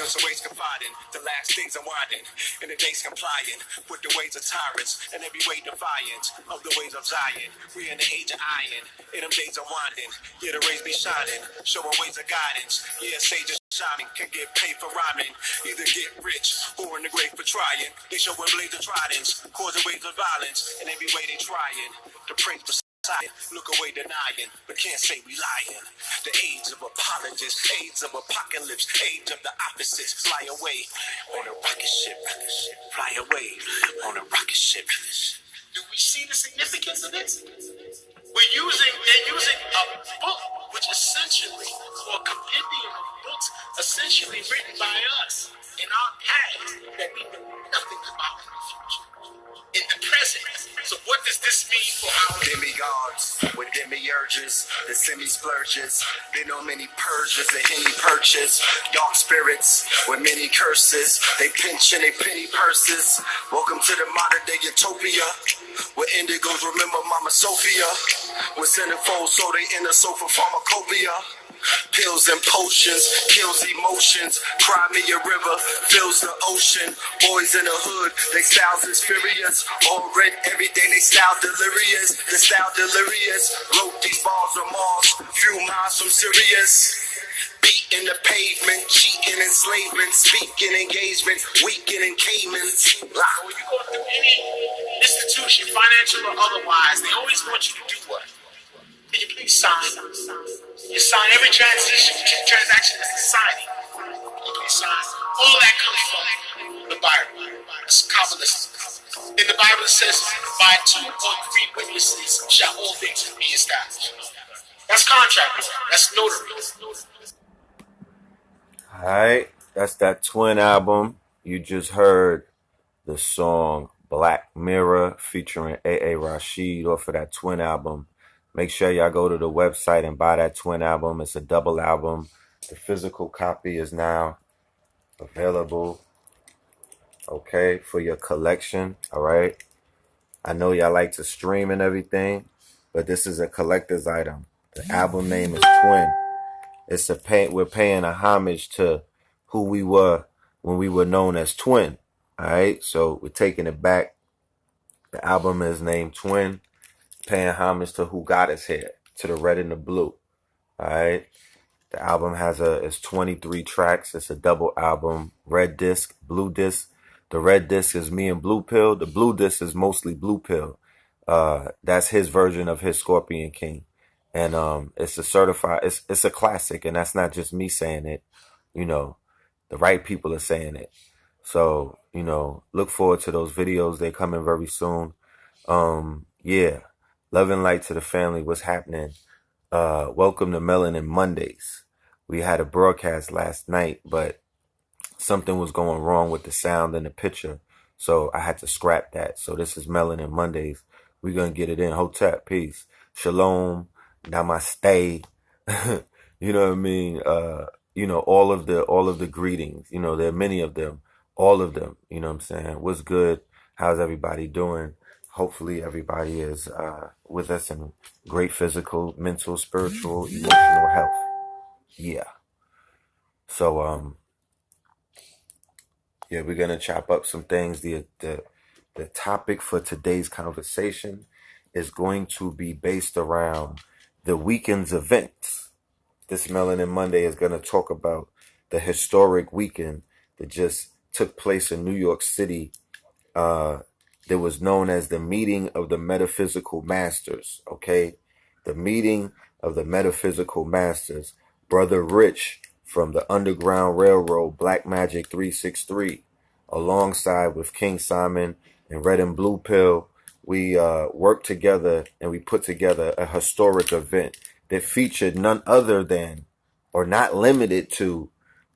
some ways confiding, the last things unwinding, and the days complying with the ways of tyrants, and every way defiant of the ways of Zion. We in the age of iron, in them days unwinding, yeah, the rays be shining, showing ways of guidance, yeah, sages shining, can get paid for rhyming, either get rich or in the grave for trying. They showing blades of tridents, causing waves of violence, and every way they trying to praise for look away denying, but can't say we lying. The age of apologists, age of apocalypse, age of the opposites. Fly away on a rocket ship, fly away on a rocket ship. Do we see the significance of this? They're using a book which essentially, or a compendium of books essentially written by us in our past that we know nothing about in the future. In the present. So what does this mean for our demigods with demiurges, the semi-splurges? They know many purges and henny purchase. Dark spirits with many curses. They pinch in their penny purses. Welcome to the modern day utopia, where indigos remember Mama Sophia. With centerfolds, so they in the sofa pharmacopoeia. Pills and potions, kills emotions. Cry me a river, fills the ocean. Boys in the hood, they styles is furious. All red, everything they style delirious. The style delirious. Wrote these bars on Mars, few miles from Sirius. Beating the pavement, cheating, enslavement, speaking engagement, weakening in Caymans. When you go through any institution, financial or otherwise, they always want you to do what? Can you please sign? You sign every transaction that's signing. Can you please sign? All that comes from the Bible. It's Kabbalism. In the Bible it says, by 2 or 3 witnesses shall all things be established. That's contract. That's notary. Alright, that's that Twin album. You just heard the song Black Mirror featuring A.A. Rashid off of that Twin album. Make sure y'all go to the website and buy that Twin album. It's a double album. The physical copy is now available, okay, for your collection, all right? I know y'all like to stream and everything, but this is a collector's item. The album name is Twin. We're paying a homage to who we were when we were known as Twin, all right? So we're taking it back. The album is named Twin. Paying homage to who got us here, to the red and the blue. All right. The album it's 23 tracks. It's a double album. Red disc, blue disc. The red disc is me and Blue Pill. The blue disc is mostly Blue Pill. That's his version of his Scorpion King. And it's a certified, it's a classic, and that's not just me saying it. You know, the right people are saying it. So, you know, look forward to those videos. They're coming very soon. Yeah. Love and light to the family. What's happening? Welcome to Melanin Mondays. We had a broadcast last night, but something was going wrong with the sound and the picture, so I had to scrap that. So this is Melanin Mondays. We're gonna get it in. Hotep, peace, shalom, namaste. You know what I mean? You know, all of the greetings. You know, there are many of them. All of them. You know what I'm saying? What's good? How's everybody doing? Hopefully everybody is with us in great physical, mental, spiritual, emotional health. Yeah. So yeah, we're gonna chop up some things. The topic for today's conversation is going to be based around the weekend's events. This Melanin Monday is gonna talk about the historic weekend that just took place in New York City. That was known as the meeting of the metaphysical masters, okay? The meeting of the metaphysical masters. Brother Rich from the Underground Railroad, Black Magic 363, alongside with King Simon and Red and Blue Pill, we worked together and we put together a historic event that featured none other than, or not limited to,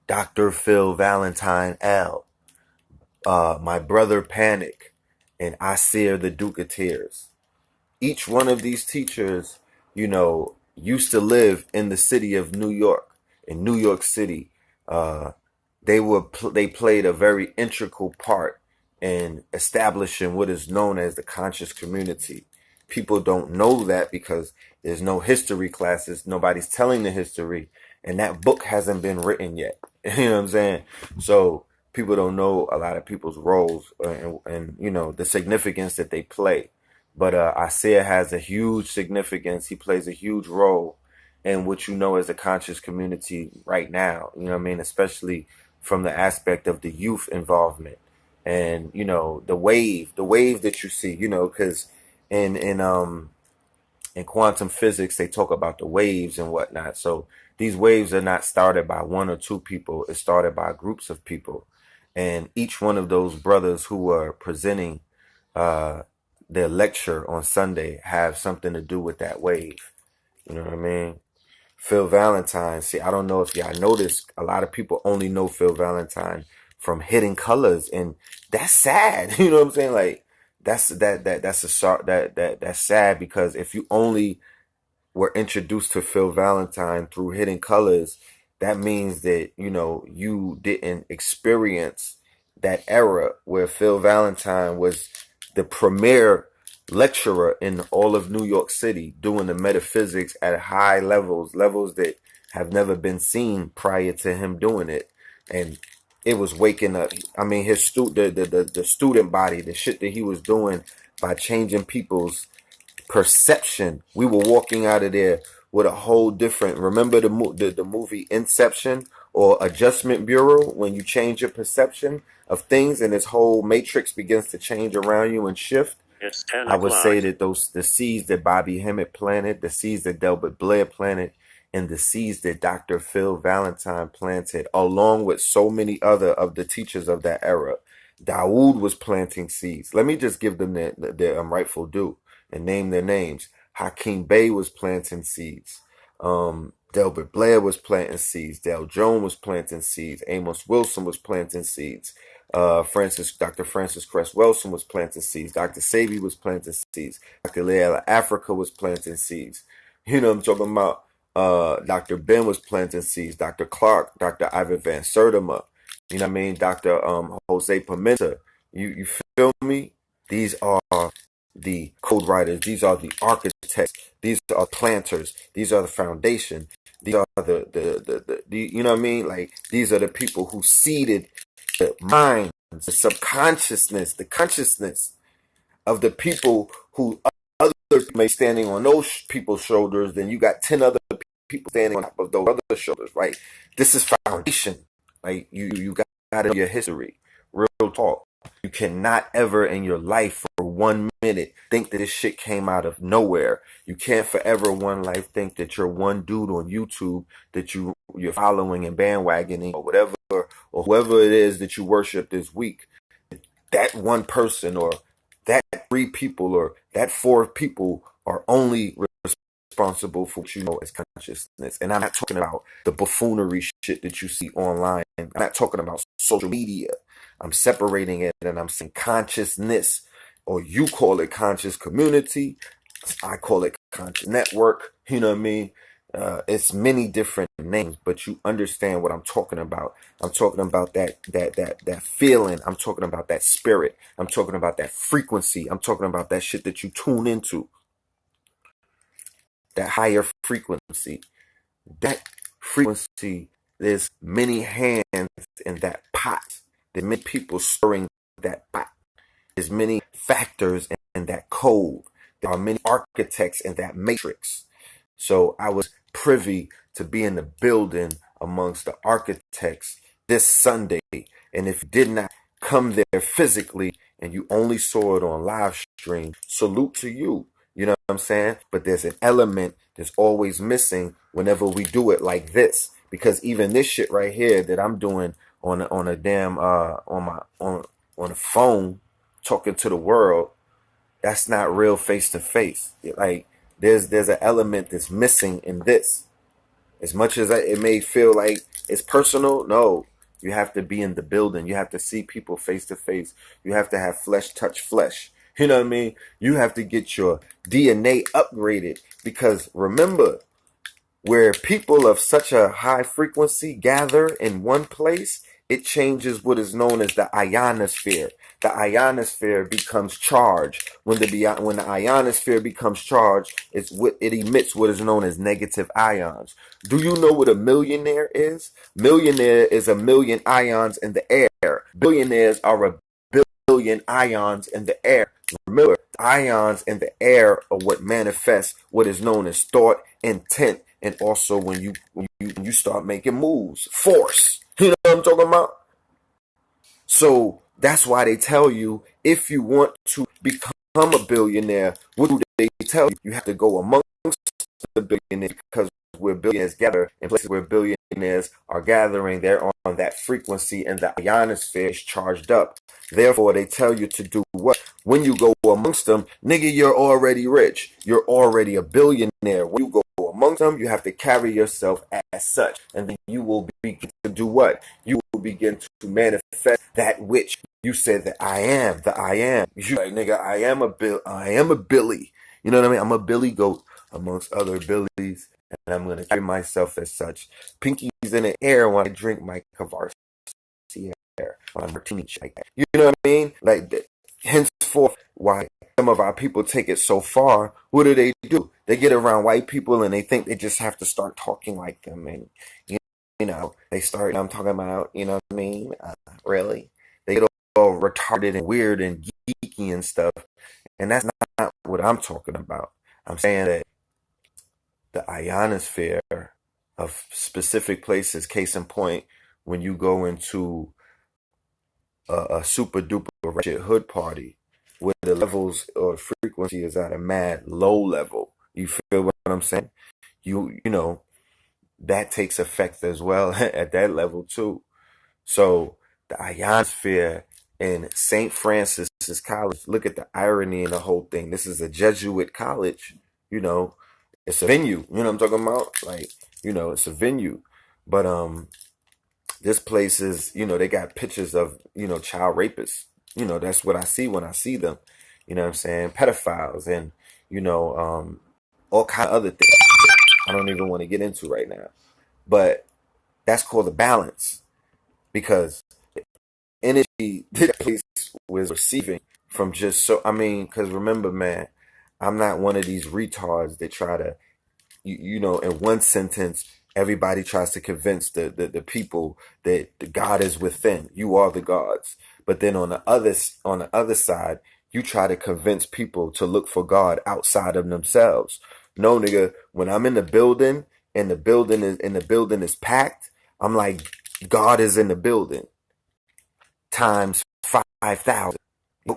Dr. Phil Valentine L., my brother Panic, and Asir the Duke of Tears. Each one of these teachers, you know, used to live in the city of New York. In New York City, they played a very integral part in establishing what is known as the conscious community. People don't know that because there's no history classes. Nobody's telling the history, and that book hasn't been written yet. You know what I'm saying? So people don't know a lot of people's roles and you know the significance that they play. But Isaiah has a huge significance. He plays a huge role in what you know as a conscious community right now. You know what I mean? Especially from the aspect of the youth involvement and you know the wave that you see. You know, because in in quantum physics, they talk about the waves and whatnot. So these waves are not started by one or two people. It's started by groups of people. And each one of those brothers who are presenting uh, their lecture on Sunday have something to do with that wave. You know what I mean? Phil Valentine. See, I don't know if y'all noticed, a lot of people only know Phil Valentine from Hidden Colors, and that's sad. You know what I'm saying? Like that's sad because if you only were introduced to Phil Valentine through Hidden Colors, that means that, you know, you didn't experience that era where Phil Valentine was the premier lecturer in all of New York City doing the metaphysics at high levels, levels that have never been seen prior to him doing it. And it was waking up. I mean, the student body, the shit that he was doing by changing people's perception. We were walking out of there with a whole different. Remember the movie Inception or Adjustment Bureau, when you change your perception of things and this whole matrix begins to change around you and shift. It's 10 I would o'clock. say that the seeds that Bobby Hemmett planted, the seeds that Delbert Blair planted, and the seeds that Dr. Phil Valentine planted, along with so many other of the teachers of that era. Dawood was planting seeds. Let me just give them their rightful due and name their names. Hakeem Bey was planting seeds. Delbert Blair was planting seeds. Dale Jones was planting seeds. Amos Wilson was planting seeds. Dr. Francis Cress Wilson was planting seeds. Dr. Sabi was planting seeds. Dr. Leila Africa was planting seeds. You know what I'm talking about? Dr. Ben was planting seeds. Dr. Clark, Dr. Ivan Van Sertima, you know what I mean? Dr. Jose Pimenta. You feel me? These are the code writers. These are the architects. These are planters. These are the foundation. These are the you know what I mean? Like, these are the people who seeded the minds, the subconsciousness, the consciousness of the people who other people may standing on those people's shoulders. Then you got 10 other people standing on top of those other shoulders, right? This is foundation. Like, you got to know your history. Real talk. You cannot ever in your life for 1 minute think that this shit came out of nowhere. You can't forever one life think that you're one dude on YouTube that you're following and bandwagoning or whatever, or whoever it is that you worship this week. That one person or that 3 people or that 4 people are only responsible for what you know as consciousness. And I'm not talking about the buffoonery shit that you see online. I'm not talking about social media. I'm separating it and I'm saying consciousness, or you call it conscious community. I call it conscious network. You know what I mean? It's many different names, but you understand what I'm talking about. I'm talking about that feeling. I'm talking about that spirit. I'm talking about that frequency. I'm talking about that shit that you tune into. That higher frequency. That frequency, there's many hands in that pot. There's many people stirring that pot. There's many factors in that code. There are many architects in that matrix. So I was privy to be in the building amongst the architects this Sunday. And if you did not come there physically and you only saw it on live stream, salute to you. You know what I'm saying? But there's an element that's always missing whenever we do it like this. Because even this shit right here that I'm doing on a damn on a phone, talking to the world, that's not real face to face. Like, there's an element that's missing in this. As much as it may feel like it's personal, no. You have to be in the building. You have to see people face to face. You have to have flesh touch flesh. You know what I mean? You have to get your DNA upgraded, because remember, where people of such a high frequency gather in one place, it changes what is known as the ionosphere. The ionosphere becomes charged. When the ionosphere becomes charged, it emits what is known as negative ions. Do you know what a millionaire is? Millionaire is a million ions in the air. Billionaires are a billion ions in the air. Remember, ions in the air are what manifests what is known as thought, intent, and also when you start making moves, force. You know what I'm talking about? So that's why they tell you, if you want to become a billionaire, what do they tell you? You have to go amongst the billionaires, because where billionaires gather, in places where billionaires are gathering, they're on that frequency and the ionosphere is charged up. Therefore, they tell you to do what? When you go amongst them, nigga, you're already rich. You're already a billionaire. When you go amongst them, you have to carry yourself as such. And then you will begin to do what? You will begin to manifest that which you said that I am. The I am. You like, nigga, I am a Billy. You know what I mean? I'm a Billy goat amongst other Billies. And I'm going to carry myself as such. Pinkies in the air when I drink my Cavarsi air. On a martini like that. You know what I mean? Like, henceforth, why some of our people take it so far, what do? They get around white people and they think they just have to start talking like them. And, you know, they start, I'm talking about, you know what I mean? Really? They get all retarded and weird and geeky and stuff. And that's not what I'm talking about. I'm saying that the ionosphere of specific places, case in point, when you go into a super duper ratchet hood party where the levels or frequency is at a mad low level, you feel what I'm saying? You know, that takes effect as well at that level too. So the ionosphere in St. Francis's College, look at the irony in the whole thing. This is a Jesuit college, you know. It's a venue, you know what I'm talking about? Like, you know, it's a venue. But this place is, you know, they got pictures of, you know, child rapists. You know, that's what I see when I see them. You know what I'm saying? Pedophiles and, you know, all kind of other things I don't even want to get into right now. But that's called a balance, because the energy this place was receiving from just so, I mean, because remember, man, I'm not one of these retards that try to, you know, in one sentence, everybody tries to convince the people that the God is within. You are the gods. But then on the other side, you try to convince people to look for God outside of themselves. No, nigga, when I'm in the building and the building is packed, I'm like, God is in the building times 5,000.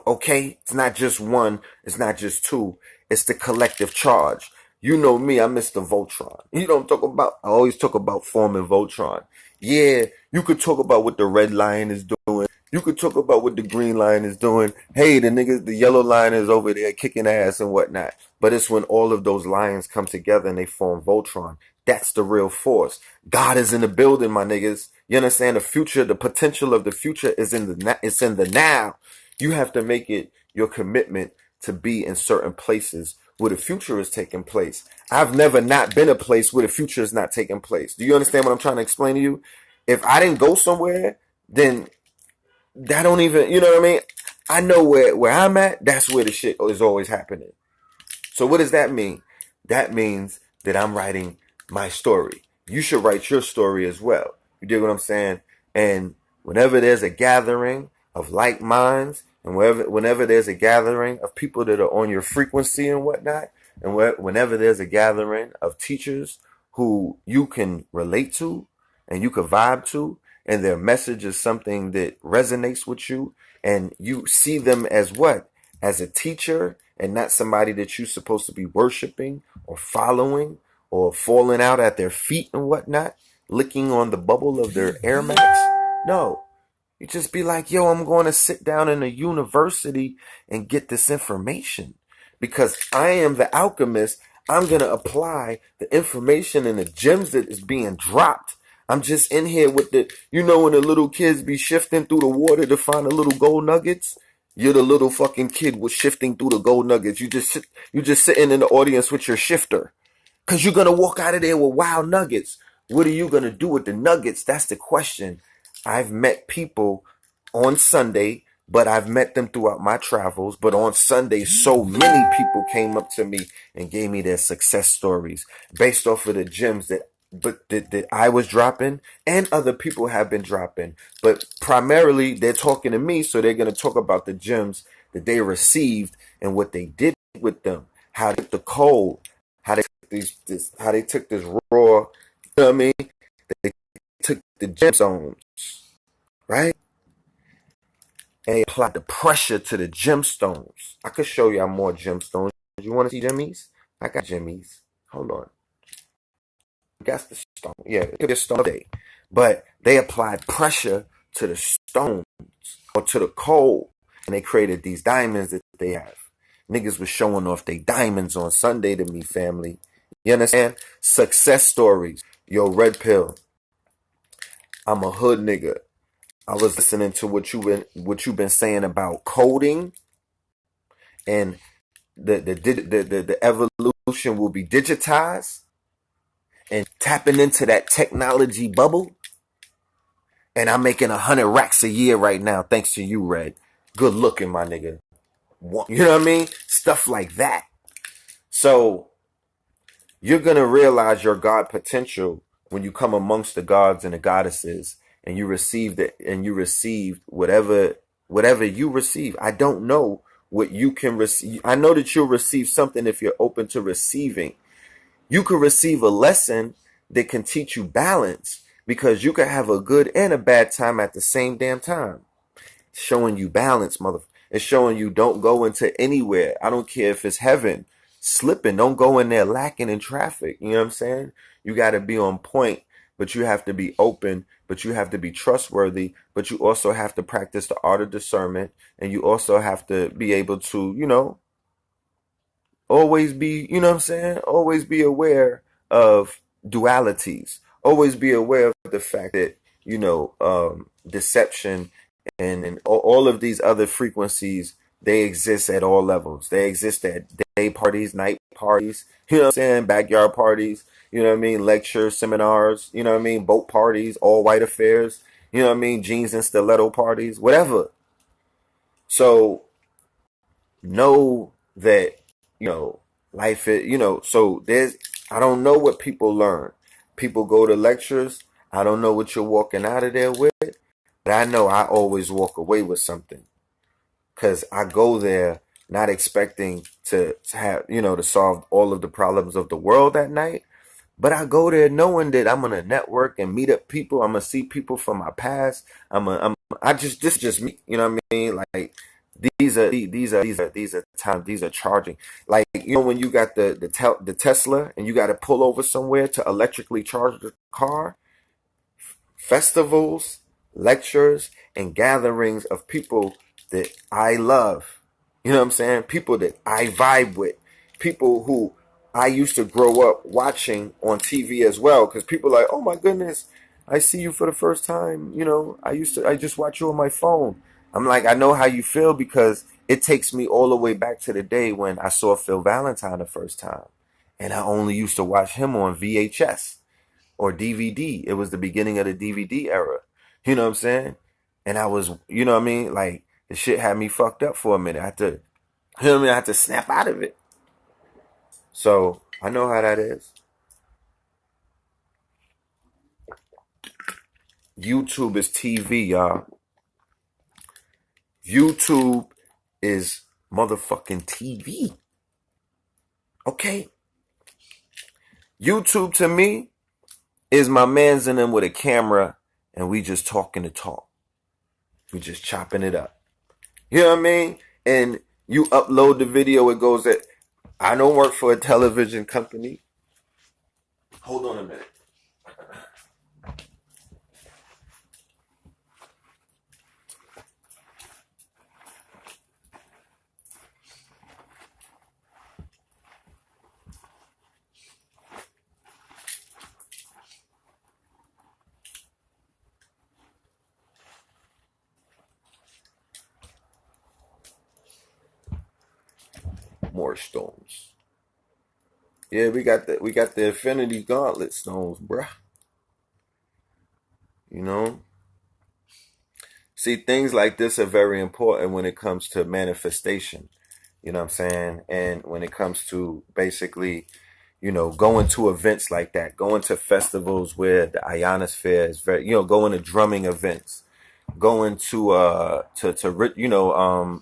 Okay? It's not just one, it's not just two, it's the collective charge. You know me, I'm Mr. Voltron. You know what I'm talking about? I always talk about forming Voltron. Yeah, you could talk about what the red lion is doing. You could talk about what the green lion is doing. Hey, the yellow lion is over there kicking ass and whatnot. But it's when all of those lions come together and they form Voltron. That's the real force. God is in the building, my niggas. You understand? The future, the potential of the future is in the now. You have to make it your commitment to be in certain places where the future is taking place. I've never not been a place where the future is not taking place. Do you understand what I'm trying to explain to you? If I didn't go somewhere, then that don't even, you know what I mean? I know where I'm at, that's where the shit is always happening. So what does that mean? That means that I'm writing my story. You should write your story as well. You dig what I'm saying? And whenever there's a gathering of like minds, and whenever there's a gathering of people that are on your frequency and whatnot, and whenever there's a gathering of teachers who you can relate to and you can vibe to, and their message is something that resonates with you, and you see them as what? As a teacher and not somebody that you're supposed to be worshiping or following or falling out at their feet and whatnot, licking on the bubble of their Air Max. No. You just be like, yo, I'm going to sit down in a university and get this information because I am the alchemist. I'm going to apply the information and the gems that is being dropped. I'm just in here with the, you know, when the little kids be shifting through the water to find the little gold nuggets. You're the little fucking kid was shifting through the gold nuggets. You just sitting in the audience with your shifter because you're going to walk out of there with wild nuggets. What are you going to do with the nuggets? That's the question. I've met people on Sunday, but I've met them throughout my travels. But on Sunday, so many people came up to me and gave me their success stories based off of the gems that I was dropping and other people have been dropping. But primarily, they're talking to me, so they're going to talk about the gems that they received and what they did with them, how they took the cold, how they took this raw, you know what I mean? They took the gemstones, right? And they applied the pressure to the gemstones. I could show y'all more gemstones. You want to see jimmies? I got jimmies. Hold on. I got the stone. Yeah, it could be a stone day. But they applied pressure to the stones or to the coal, and they created these diamonds that they have. Niggas was showing off their diamonds on Sunday to me, family. You understand? Success stories. Yo, Red Pill. I'm a hood nigga. I was listening to what you've been saying about coding and the evolution will be digitized and tapping into that technology bubble. And I'm making 100 racks a year right now, thanks to you, Red. Good looking, my nigga. You know what I mean? Stuff like that. So you're gonna realize your God potential when you come amongst the gods and the goddesses, and you receive whatever you receive. I don't know what you can receive. I know that you'll receive something if you're open to receiving. You could receive a lesson that can teach you balance, because you could have a good and a bad time at the same damn time. It's showing you balance, mother. It's showing you don't go into anywhere. I don't care if it's heaven. Slipping, don't go in there lacking in traffic. You know what I'm saying? You got to be on point, but you have to be open, but you have to be trustworthy, but you also have to practice the art of discernment, and you also have to be able to, always be, you know what I'm saying? Always be aware of dualities. Always be aware of the fact that, deception and all of these other frequencies, they exist at all levels. They exist at day parties, night parties, you know what I'm saying? Backyard parties, you know what I mean? Lectures, seminars, you know what I mean? Boat parties, all white affairs, you know what I mean? Jeans and stiletto parties, whatever. So know that, life is, so I don't know what people learn. People go to lectures. I don't know what you're walking out of there with, but I know I always walk away with something, because I go there not expecting to have, to solve all of the problems of the world that night. But I go there knowing that I'm gonna network and meet up people. I'm gonna see people from my past. This is just me. You know what I mean? Like these are times. These are charging. Like, when you got the Tesla and you got to pull over somewhere to electrically charge the car. Festivals, lectures, and gatherings of people that I love. You know what I'm saying? People that I vibe with. People who I used to grow up watching on TV as well. Because people are like, oh my goodness, I see you for the first time. I just watch you on my phone. I'm like, I know how you feel, because it takes me all the way back to the day when I saw Phil Valentine the first time. And I only used to watch him on VHS or DVD. It was the beginning of the DVD era. You know what I'm saying? And I was, you know what I mean? Like, the shit had me fucked up for a minute. I had to, I had to snap out of it. So I know how that is. YouTube is TV, y'all. YouTube is motherfucking TV. Okay? YouTube to me is my mans in them with a camera, and we just talking the talk. We just chopping it up. You know what I mean? And you upload the video, it goes at, I don't work for a television company. Hold on a minute. More stones. Yeah, we got the Infinity Gauntlet stones, bruh. You know? See, things like this are very important when it comes to manifestation. You know what I'm saying? And when it comes to basically, going to events like that, going to festivals where the ionosphere is very, going to drumming events, going to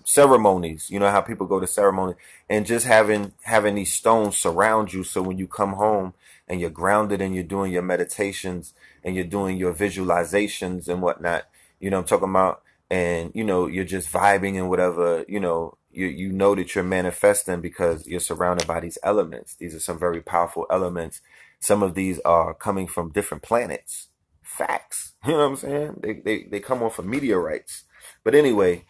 ceremonies. You know how people go to ceremonies, and just having these stones surround you, so when you come home and you're grounded and you're doing your meditations and you're doing your visualizations and whatnot, I'm talking about, and you're just vibing and whatever, you know that you're manifesting because you're surrounded by these elements. These are some very powerful elements. Some of these are coming from different planets. Facts. You know what I'm saying? They come off of meteorites. But anyway,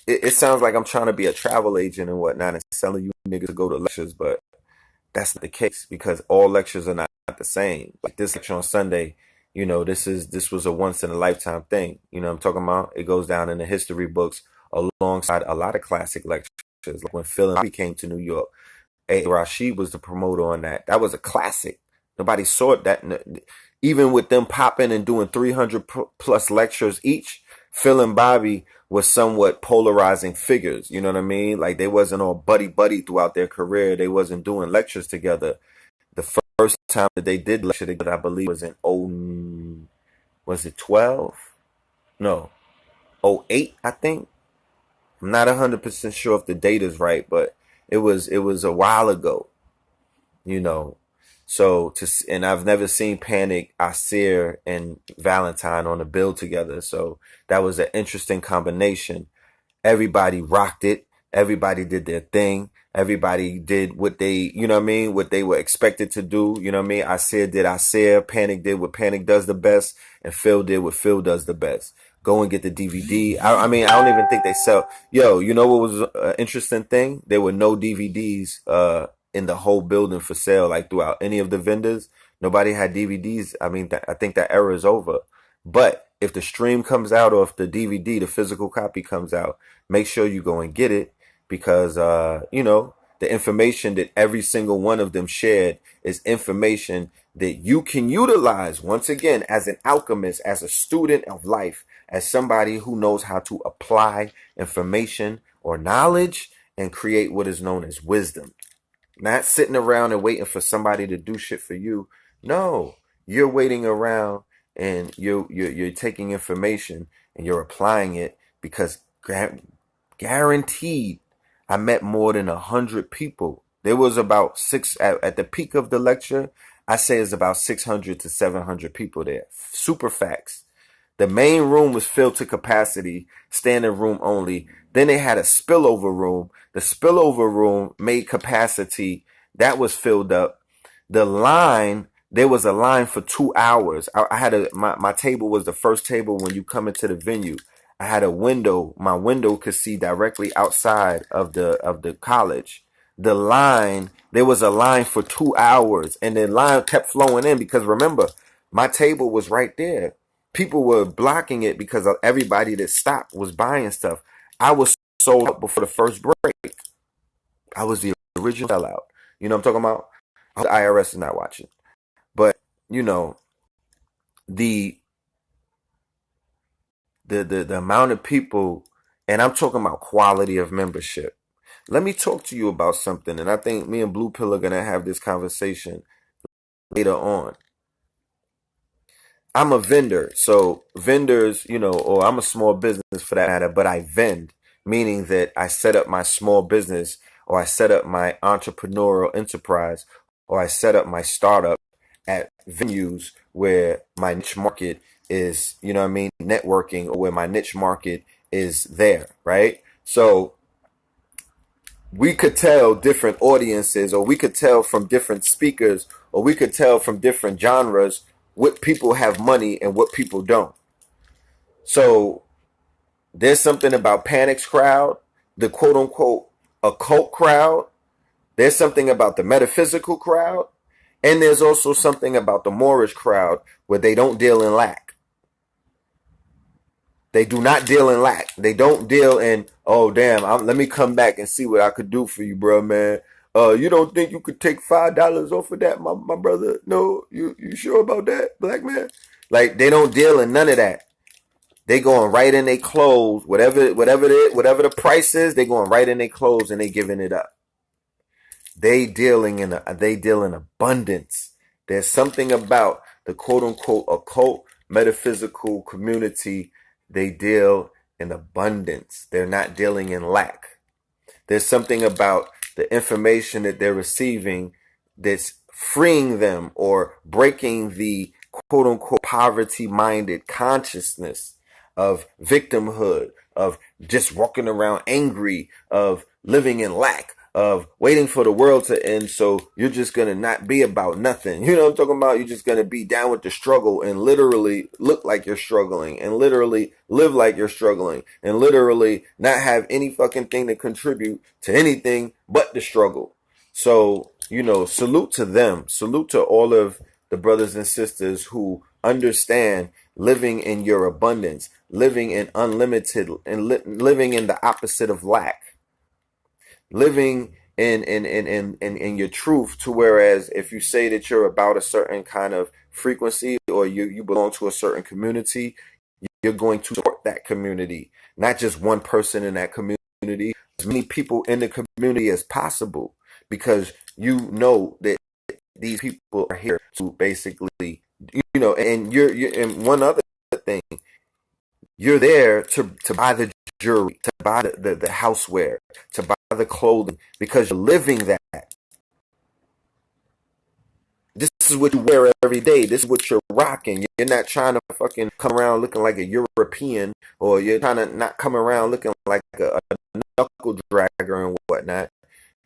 it sounds like I'm trying to be a travel agent and whatnot and selling you niggas to go to lectures, but that's not the case, because all lectures are not the same. Like this lecture on Sunday, this was a once in a lifetime thing. You know what I'm talking about? It goes down in the history books alongside a lot of classic lectures. Like when Phil and I came to New York, Rashid was the promoter on that. That was a classic. Nobody saw it that. Even with them popping and doing 300 plus lectures each, Phil and Bobby was somewhat polarizing figures. You know what I mean? Like they wasn't all buddy throughout their career. They wasn't doing lectures together. The first time that they did lecture together, I believe, was in was it 12? No, 08, I think. I'm not 100% sure if the date is right, but it was a while ago. So and I've never seen Panic, Asir, and Valentine on a bill together. So that was an interesting combination. Everybody rocked it. Everybody did their thing. Everybody did what they, what they were expected to do. You know what I mean? Asir did Asir. Panic did what Panic does the best. And Phil did what Phil does the best. Go and get the DVD. I don't even think they sell. Yo, you know what was an interesting thing? There were no DVDs in the whole building for sale, like throughout any of the vendors. Nobody had DVDs. I think that era is over. But if the stream comes out, or if the DVD, the physical copy comes out, make sure you go and get it, because, the information that every single one of them shared is information that you can utilize, once again, as an alchemist, as a student of life, as somebody who knows how to apply information or knowledge and create what is known as wisdom. Not sitting around and waiting for somebody to do shit for you. No, you're waiting around and you're taking information and you're applying it, because guaranteed, I met more than 100 people. There was about at the peak of the lecture. I say it's about 600 to 700 people there. Super facts. The main room was filled to capacity, standing room only. Then they had a spillover room. The spillover room made capacity. That was filled up. There was a line for 2 hours. I had my table was the first table when you come into the venue. I had a window. My window could see directly outside of the college. There was a line for 2 hours, and the line kept flowing in, because remember, my table was right there. People were blocking it because of everybody that stopped was buying stuff. I was sold out before the first break. I was the original sellout. You know what I'm talking about? The IRS is not watching. But, the amount of people, and I'm talking about quality of membership. Let me talk to you about something, and I think me and Blue Pill are going to have this conversation later on. I'm a vendor, so vendors, or I'm a small business for that matter, but I vend, meaning that I set up my small business, or I set up my entrepreneurial enterprise, or I set up my startup at venues where my niche market is, networking, or where my niche market is there, right? So we could tell different audiences, or we could tell from different speakers, or we could tell from different genres what people have money and what people don't. So there's something about Panic's crowd, the quote unquote occult crowd. There's something about the metaphysical crowd. And there's also something about the Moorish crowd, where they don't deal in lack. They do not deal in lack. They don't deal in, oh, damn, let me come back and see what I could do for you, bro, man. You don't think you could take $5 off of that, my brother? No, you sure about that, black man? Like they don't deal in none of that. They going right in their clothes, whatever the price is, they going right in their clothes and they giving it up. They deal in abundance. There's something about the quote unquote occult metaphysical community. They deal in abundance. They're not dealing in lack. There's something about the information that they're receiving that's freeing them or breaking the quote unquote poverty minded consciousness of victimhood, of just walking around angry, of living in lack, of waiting for the world to end. So you're just going to not be about nothing. You know what I'm talking about? You're just going to be down with the struggle and literally look like you're struggling and literally live like you're struggling and literally not have any fucking thing to contribute to anything but the struggle. So, salute to them. Salute to all of the brothers and sisters who understand living in your abundance, living in unlimited, and living in the opposite of lack, living in your truth. To whereas if you say that you're about a certain kind of frequency or you belong to a certain community, you're going to support that community, not just one person in that community, as many people in the community as possible, because you know that these people are here to basically, and you're and one other thing, you're there to buy the jewelry, to buy the houseware, to buy the clothing, because you're living that. This is what you wear every day. This is what you're rocking. You're not trying to fucking come around looking like a European, or you're trying to not come around looking like a knuckle dragger and whatnot.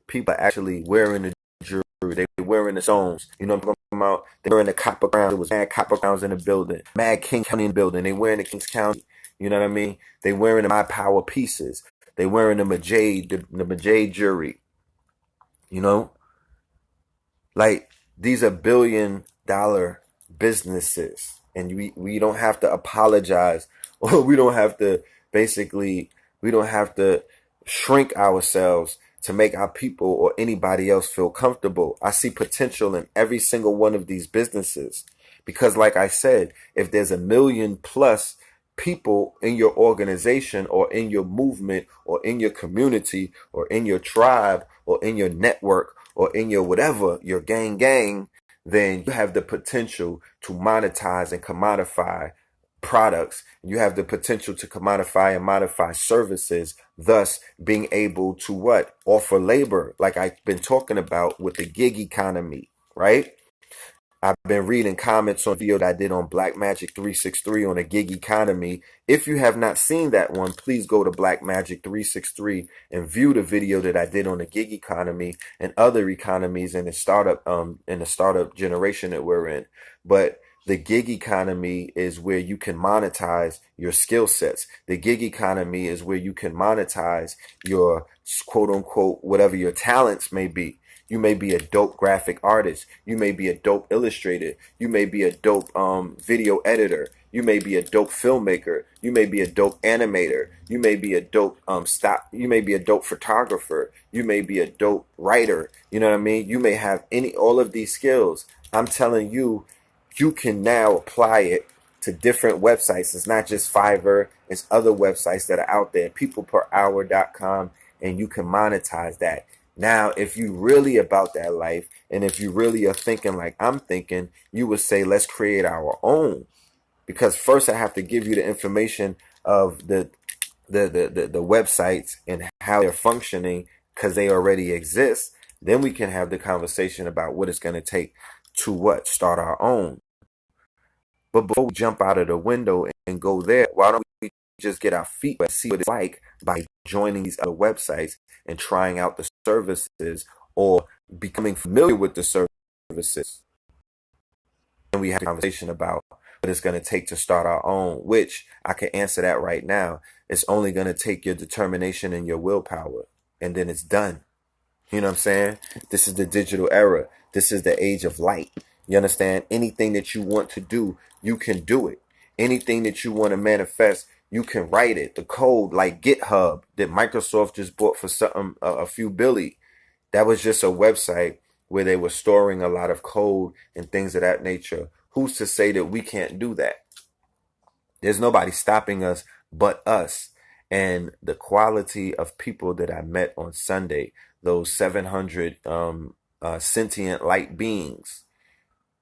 People are actually wearing the jewelry. They wearing the stones. You know what I'm talking about? They wearing the copper crowns. It was mad copper crowns in the building. Mad King County in the building. They wearing the Kings County. You know what I mean? They wearing the My Power pieces. They wearing the Majade jewelry. Like, these are $billion businesses, and we don't have to apologize, or we don't have to shrink ourselves to make our people or anybody else feel comfortable. I see potential in every single one of these businesses, because like I said, if there's 1 million plus people in your organization or in your movement or in your community or in your tribe or in your network or in your whatever, your gang, then you have the potential to monetize and commodify products. You have the potential to commodify and modify services, thus being able to what? Offer labor, like I've been talking about with the gig economy, right? I've been reading comments on a video that I did on Black Magic 363 on a gig economy. If you have not seen that one, please go to Black Magic 363 and view the video that I did on the gig economy and other economies in the startup generation that we're in. But the gig economy is where you can monetize your skill sets. The gig economy is where you can monetize your quote unquote whatever your talents may be. You may be a dope graphic artist. You may be a dope illustrator. You may be a dope video editor. You may be a dope filmmaker. You may be a dope animator. You may be a dope You may be a dope photographer. You may be a dope writer. You know what I mean? You may have all of these skills. I'm telling you, you can now apply it to different websites. It's not just Fiverr. It's other websites that are out there, peopleperhour.com, and you can monetize that. Now, if you really about that life, and if you really are thinking like I'm thinking, you would say, let's create our own. Because first I have to give you the information of the websites and how they're functioning, because they already exist. Then we can have the conversation about what it's going to take to start our own. But before we jump out of the window and go there, why don't we just get our feet wet, see what it's like by joining these other websites and trying out the services or becoming familiar with the services. And we have a conversation about what it's going to take to start our own, which I can answer that right now. It's only going to take your determination and your willpower, and then it's done. You know what I'm saying? This is the digital era. This is the age of light. You understand? Anything that you want to do, you can do it. Anything that you want to manifest, you can write it. The code, like GitHub that Microsoft just bought for something, a few billion. That was just a website where they were storing a lot of code and things of that nature who's to say that we can't do that? There's nobody stopping us but us. And the quality of people that I met on Sunday, those 700 sentient light beings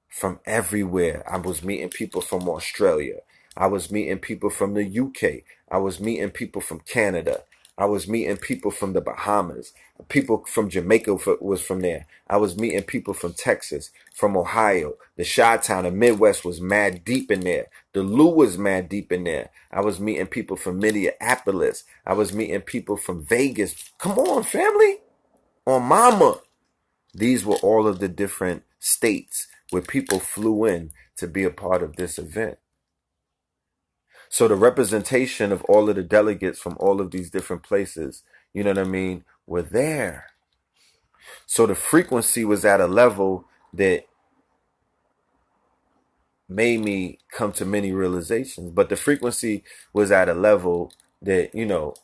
from everywhere. I was meeting people from Australia. I was meeting people from the UK. I was meeting people from Canada. I was meeting people from the Bahamas. People from Jamaica was from there. I was meeting people from Texas, from Ohio. The Chi-Town, the Midwest was mad deep in there. The Lou was mad deep in there. I was meeting people from Minneapolis. I was meeting people from Vegas. Come on, family. On mama. These were all of the different states where people flew in to be a part of this event. So the representation of all of the delegates from all of these different places, you know what I mean, were there. So the frequency was at a level that made me come to many realizations. But the frequency was at a level that, you know,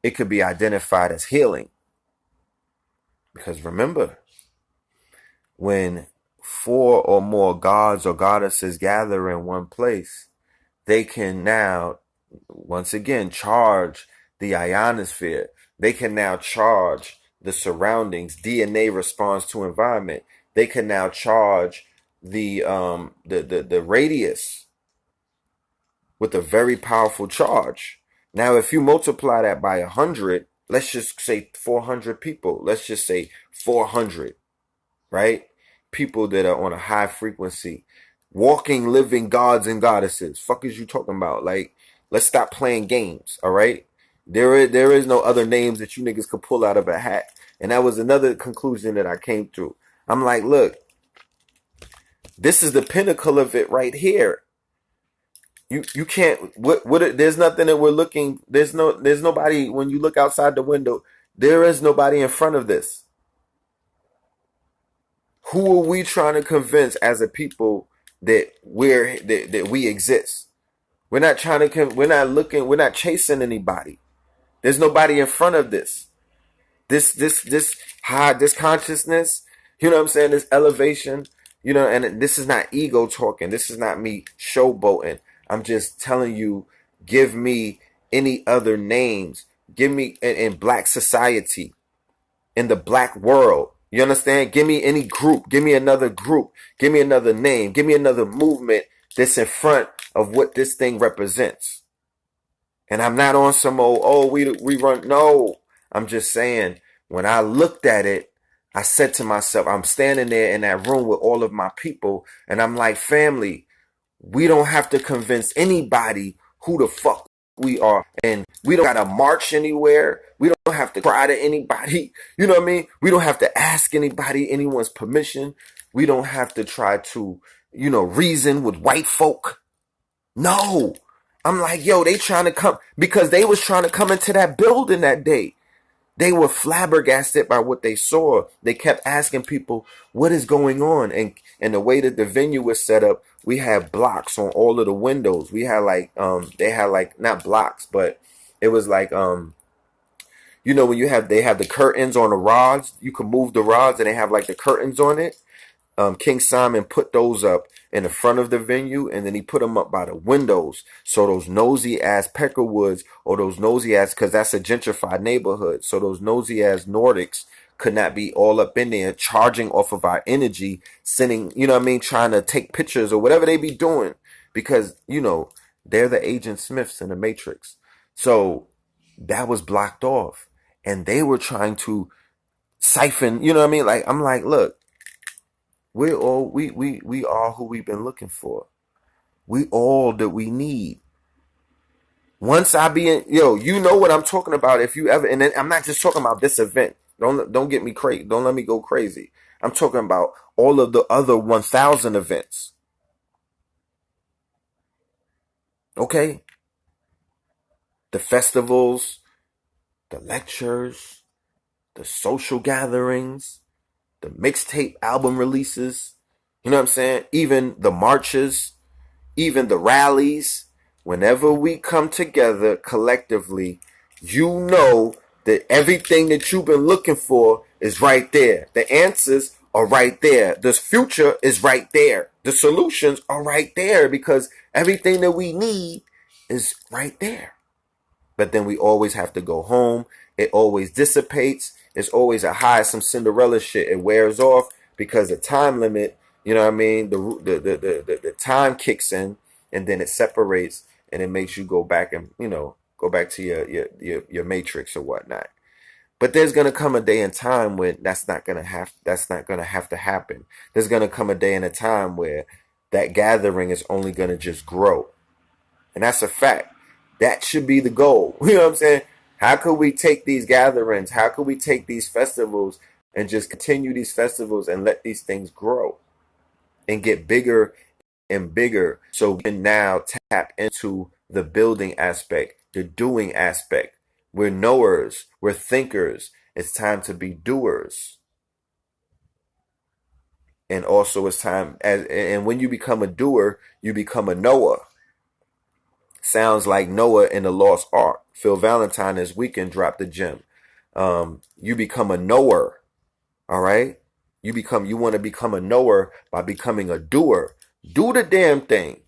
it could be identified as healing. Because remember, when 4 or more gods or goddesses gather in one place, they can now, once again, charge the ionosphere. They can now charge the surroundings. DNA responds to environment. They can now charge the radius with a very powerful charge. Now, if you multiply that by 100, let's just say 400 people. Let's just say 400, right? People that are on a high frequency. Walking, living gods and goddesses. Fuck is you talking about? Like, let's stop playing games, all right? There is no other names that you niggas could pull out of a hat. And that was another conclusion that I came to. I'm like, look, this is the pinnacle of it right here. You can't, there's nothing that we're looking, there's nobody, when you look outside the window, there is nobody in front of this. Who are we trying to convince as a people that we exist? We're not chasing anybody. There's nobody in front of this. This consciousness, you know what I'm saying? This elevation, you know, and this is not ego talking. This is not me showboating. I'm just telling you, give me any other names. Give me in black society, in the black world. You understand? Give me any group. Give me another group. Give me another name. Give me another movement that's in front of what this thing represents. And I'm not on some old, we run. No, I'm just saying, when I looked at it, I said to myself, I'm standing there in that room with all of my people, and I'm like, family, we don't have to convince anybody who the fuck we are, and we don't gotta march anywhere. We don't have to cry to anybody. You know what I mean? We don't have to ask anyone's permission. We don't have to try to, you know, reason with white folk. No. I'm like, yo, they trying to come, because they was trying to come into that building that day. They were flabbergasted by what they saw. They kept asking people, what is going on? And the way that the venue was set up, we had blocks on all of the windows. We had like, they had like, not blocks, but it was like, you know, when they have the curtains on the rods, you can move the rods and they have like the curtains on it. King Simon put those up in the front of the venue, and then he put them up by the windows. So those nosy ass Peckerwoods, or those nosy ass, because that's a gentrified neighborhood. So those nosy ass Nordics could not be all up in there charging off of our energy, sending, you know what I mean, trying to take pictures or whatever they be doing, because, you know, they're the Agent Smiths in the Matrix. So that was blocked off, and they were trying to siphon, you know what I mean? Like, I'm like, look, we are who we've been looking for. We all that we need. Once I be in, yo, you know what I'm talking about. If you ever, and then I'm not just talking about this event. Don't get me crazy. Don't let me go crazy. I'm talking about all of the other 1,000 events. Okay? The festivals, the lectures, the social gatherings, the mixtape album releases, you know what I'm saying? Even the marches, even the rallies. Whenever we come together collectively, you know that everything that you've been looking for is right there. The answers are right there. The future is right there. The solutions are right there because everything that we need is right there. But then we always have to go home. It always dissipates. It's always a high, some Cinderella shit. It wears off because the time limit, you know what I mean? The time kicks in and then it separates and it makes you go back and, go back to your matrix or whatnot. But there's gonna come a day and time when that's not gonna have to happen. There's gonna come a day and a time where that gathering is only gonna just grow. And that's a fact. That should be the goal. You know what I'm saying? How could we take these gatherings? How could we take these festivals and just continue these festivals and let these things grow and get bigger and bigger so we can now tap into the building aspect, the doing aspect. We're knowers, we're thinkers. It's time to be doers. And also it's time, and when you become a doer, you become a knower. Sounds like Noah in the Lost Ark. Phil Valentine this weekend dropped the gem. You become a knower. All right? You want to become a knower by becoming a doer. Do the damn thing.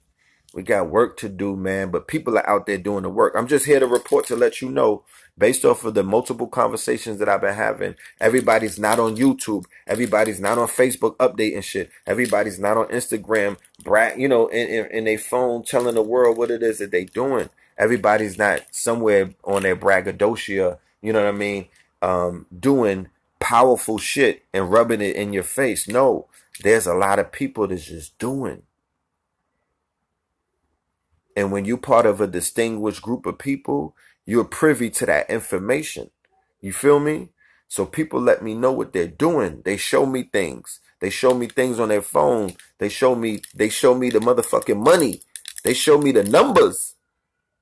We got work to do, man, but people are out there doing the work. I'm just here to report to let you know, based off of the multiple conversations that I've been having, everybody's not on YouTube. Everybody's not on Facebook updating shit. Everybody's not on Instagram, in their phone telling the world what it is that they doing. Everybody's not somewhere on their braggadocio, you know what I mean, doing powerful shit and rubbing it in your face. No, there's a lot of people that's just doing. And when you're part of a distinguished group of people, you're privy to that information. You feel me? So people let me know what they're doing. They show me things. They show me things on their phone. They show me the motherfucking money. They show me the numbers.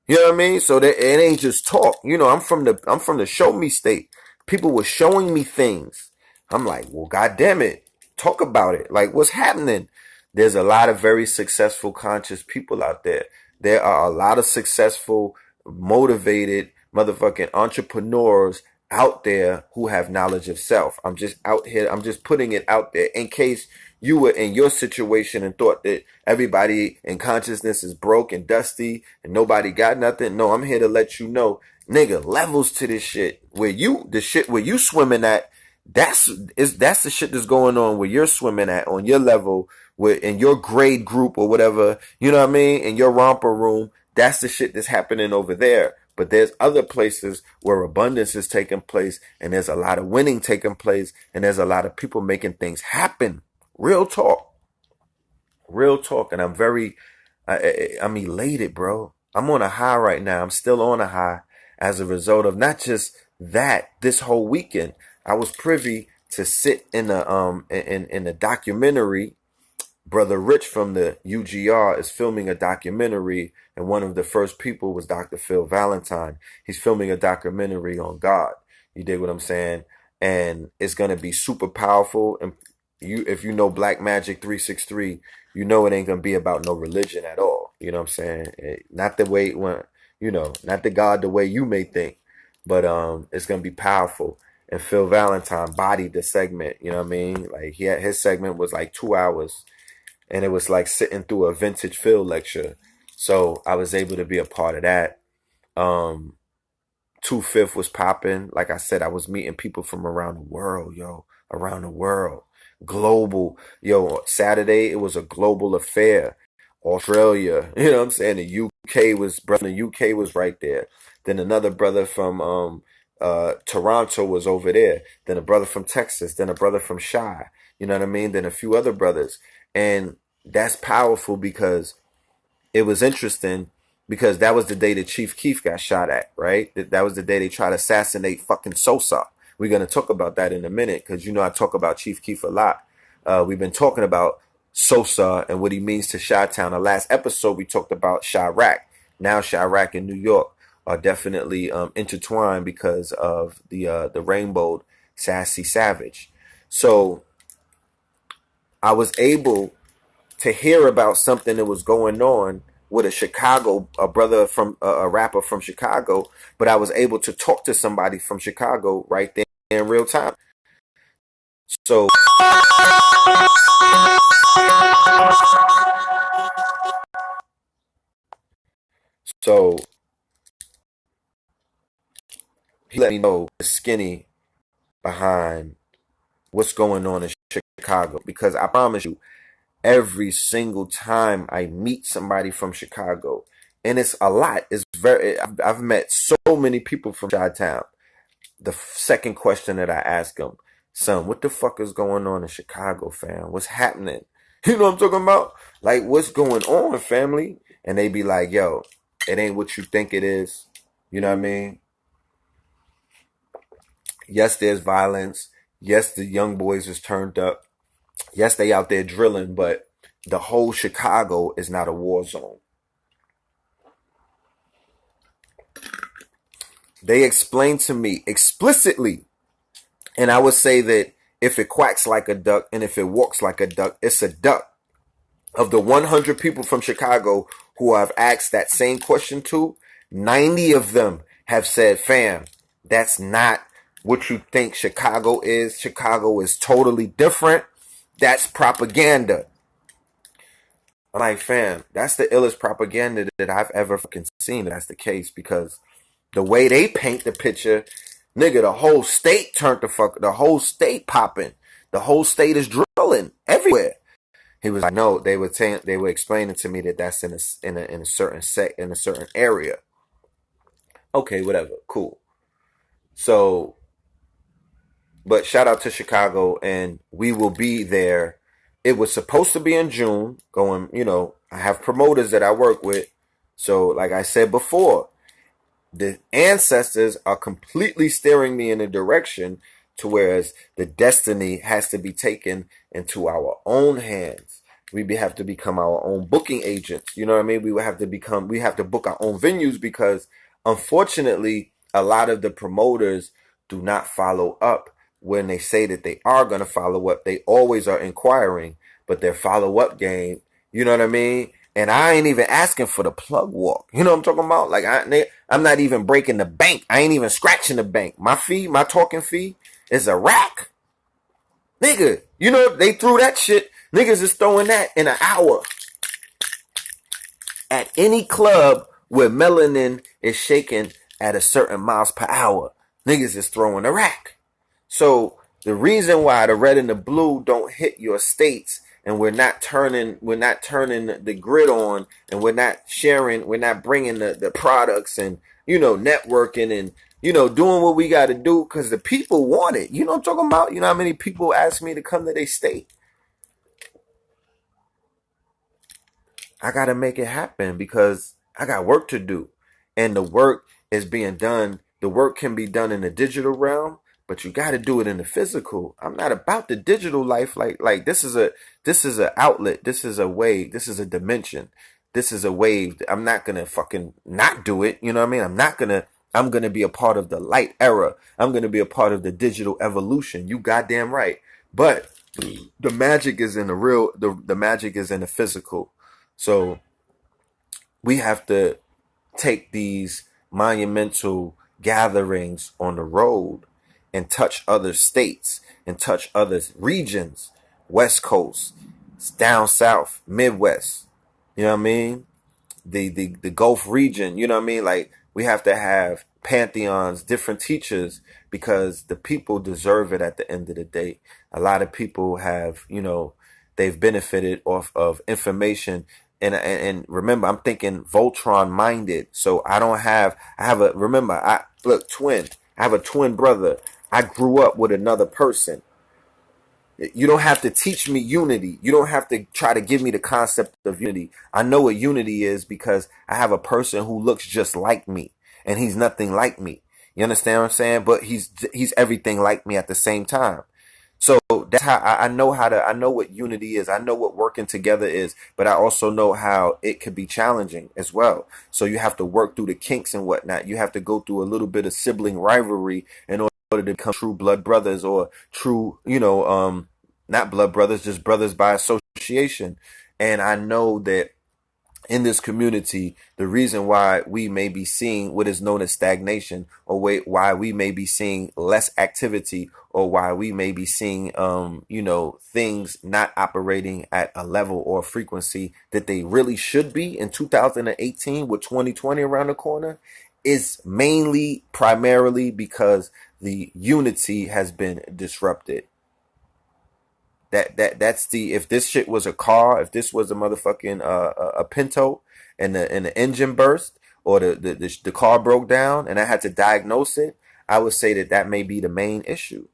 You know what I mean? So that it ain't just talk. I'm from the show me state. People were showing me things. I'm like, well, God damn it. Talk about it. Like, what's happening? There's a lot of very successful, conscious people out there. There are a lot of successful, motivated motherfucking entrepreneurs out there who have knowledge of self. I'm just out here. I'm just putting it out there in case you were in your situation and thought that everybody in consciousness is broke and dusty and nobody got nothing. No, I'm here to let you know, nigga, levels to this shit. Where you swimming at, that's the shit that's going on where you're swimming at on your level, in your grade group or whatever, you know what I mean, in your romper room. That's the shit that's happening over there. But there's other places where abundance is taking place and there's a lot of winning taking place and there's a lot of people making things happen. Real talk. And I'm elated, bro. I'm on a high right now. I'm still on a high as a result of not just that. This whole weekend, I was privy to sit in a documentary. Brother Rich from the UGR is filming a documentary, and one of the first people was Dr. Phil Valentine. He's filming a documentary on God. You dig what I'm saying? And it's gonna be super powerful. And if you know Black Magic 363, you know it ain't gonna be about no religion at all. You know what I'm saying? Not the way not the God the way you may think, but it's gonna be powerful. And Phil Valentine bodied the segment. You know what I mean? Like his segment was like 2 hours. And it was like sitting through a vintage Phil lecture. So I was able to be a part of that. 2/5 was popping. Like I said, I was meeting people from around the world, around the world. Global. Saturday, it was a global affair. Australia, you know what I'm saying? The UK was right there. Then another brother from Toronto was over there. Then a brother from Texas. Then a brother from Chi. You know what I mean? Then a few other brothers. And that's powerful because it was interesting because that was the day that Chief Keef got shot at, right? That was the day they tried to assassinate fucking Sosa. We're going to talk about that in a minute because, I talk about Chief Keef a lot. We've been talking about Sosa and what he means to Chi-Town. The last episode, we talked about Chirac. Now Chirac and New York are definitely intertwined because of the rainbow Sassy Savage. So I was able to hear about something that was going on with a brother from a rapper from Chicago, but I was able to talk to somebody from Chicago right there in real time. So so he let me know the skinny behind what's going on in Chicago, because I promise you, every single time I meet somebody from Chicago, and it's a lot. It's very. I've met so many people from Chi-Town. The second question that I ask them, son, what the fuck is going on in Chicago, fam? What's happening? You know what I'm talking about? Like, what's going on, family? And they be like, yo, it ain't what you think it is. You know what I mean? Yes, there's violence. Yes, the young boys is turned up. Yes, they out there drilling, but the whole Chicago is not a war zone. They explained to me explicitly, and I would say that if it quacks like a duck and if it walks like a duck, it's a duck. Of the 100 people from Chicago who I've asked that same question to, 90 of them have said, fam, that's not what you think Chicago is. Chicago is totally different. That's propaganda. I'm like, fam, that's the illest propaganda that I've ever fucking seen. That's the case, because the way they paint the picture, nigga, the whole state turned the whole state popping. The whole state is drilling everywhere. He was like, no, they were explaining to me that that's in a certain area. Okay, whatever, cool. So, but shout out to Chicago, and we will be there. It was supposed to be in June. Going, I have promoters that I work with. So, like I said before, the ancestors are completely steering me in a direction to whereas the destiny has to be taken into our own hands. We have to become our own booking agents. You know what I mean? We have to book our own venues, because unfortunately, a lot of the promoters do not follow up when they say that they are going to follow up. They always are inquiring, but their follow-up game, you know what I mean? And I ain't even asking for the plug walk. You know what I'm talking about? Like, I'm not even breaking the bank. I ain't even scratching the bank. My talking fee is a rack. Nigga, they threw that shit. Niggas is throwing that in an hour at any club where melanin is shaking at a certain miles per hour. Niggas is throwing a rack. So the reason why the red and the blue don't hit your states, and we're not turning the grid on, and we're not bringing the products, and networking, and doing what we got to do, because the people want it. You know what I'm talking about? You know how many people ask me to come to their state? I got to make it happen, because I got work to do, and the work is being done. The work can be done in the digital realm, but you got to do it in the physical. I'm not about the digital life. Like this is an outlet. This is a wave. This is a dimension. This is a wave. I'm not going to fucking not do it. You know what I mean? I'm going to be a part of the light era. I'm going to be a part of the digital evolution. You goddamn right. But the magic is in the magic is in the physical. So we have to take these monumental gatherings on the road and touch other states and touch other regions, West Coast, down south, Midwest. You know what I mean? The Gulf region. You know what I mean? Like, we have to have pantheons, different teachers, because the people deserve it at the end of the day. A lot of people have, they've benefited off of information. And remember, I'm thinking Voltron minded. So I have a twin brother. I grew up with another person. You don't have to teach me unity. You don't have to try to give me the concept of unity. I know what unity is, because I have a person who looks just like me, and he's nothing like me. You understand what I'm saying? But he's everything like me at the same time. So that's how I know I know what unity is. I know what working together is, but I also know how it could be challenging as well. So you have to work through the kinks and whatnot. You have to go through a little bit of sibling rivalry in order to become true blood brothers, or true, not blood brothers, just brothers by association. And I know that in this community, the reason why we may be seeing what is known as stagnation, or why we may be seeing less activity, or why we may be seeing, things not operating at a level or frequency that they really should be in 2018 with 2020 around the corner, is primarily because the unity has been disrupted. That's if this shit was a car, if this was a motherfucking a Pinto, and the engine burst, or the car broke down and I had to diagnose it, I would say that may be the main issue.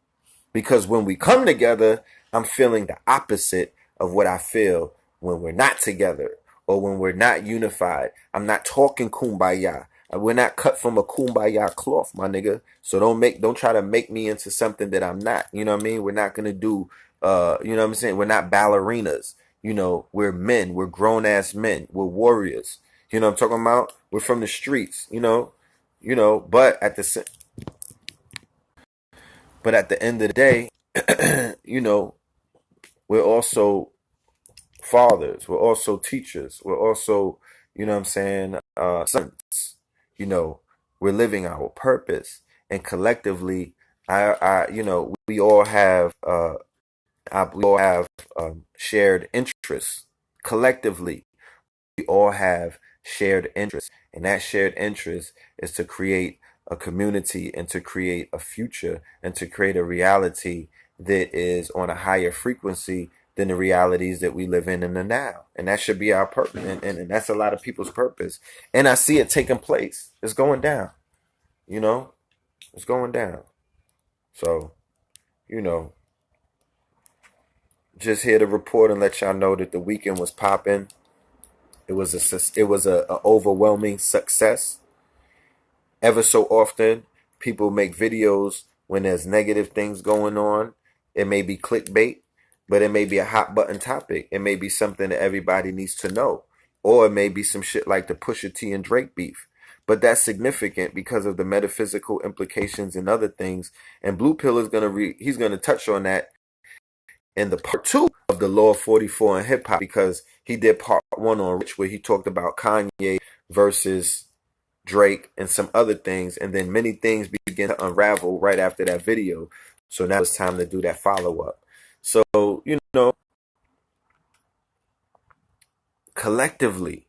Because when we come together, I'm feeling the opposite of what I feel when we're not together, or when we're not unified. I'm not talking kumbaya. We're not cut from a kumbaya cloth, my nigga. So don't try to make me into something that I'm not. You know what I mean? We're not gonna do you know what I'm saying? We're not ballerinas. We're men. We're grown ass men. We're warriors. You know what I'm talking about? We're from the streets, but at the end of the day, we're also fathers. We're also teachers. We're also, sons. We're living our purpose, and collectively, we all have shared interests. Collectively, we all have shared interests, and that shared interest is to create a community, and to create a future, and to create a reality that is on a higher frequency than the realities that we live in the now. And that should be our purpose, and that's a lot of people's purpose. And I see it taking place. It's going down. It's going down. So, just here to report and let y'all know that the weekend was popping. It was a overwhelming success. Ever so often, people make videos when there's negative things going on. It may be clickbait, but it may be a hot button topic. It may be something that everybody needs to know, or it may be some shit like the Pusha T and Drake beef. But that's significant because of the metaphysical implications and other things. And Blue Pill is he's gonna touch on that in the part 2 of the Law of 44 and hip hop, because he did part 1 on Rich, where he talked about Kanye versus Drake and some other things, and then many things begin to unravel right after that video. So now it's time to do that follow-up. So, collectively,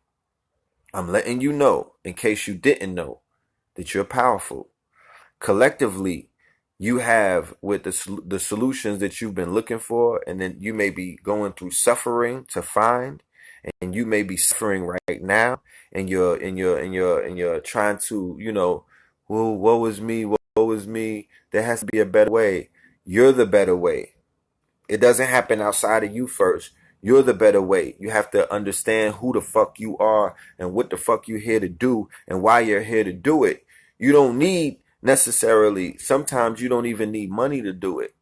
I'm letting you know, in case you didn't know, that you're powerful. Collectively, you have with the solutions that you've been looking for, and then you may be going through suffering to find, and you may be suffering right now, and you're trying to, well, woe is me. There has to be a better way. You're the better way. It doesn't happen outside of you first. You're the better way. You have to understand who the fuck you are, and what the fuck you're here to do, and why you're here to do it. You don't need necessarily, sometimes you don't even need money to do it.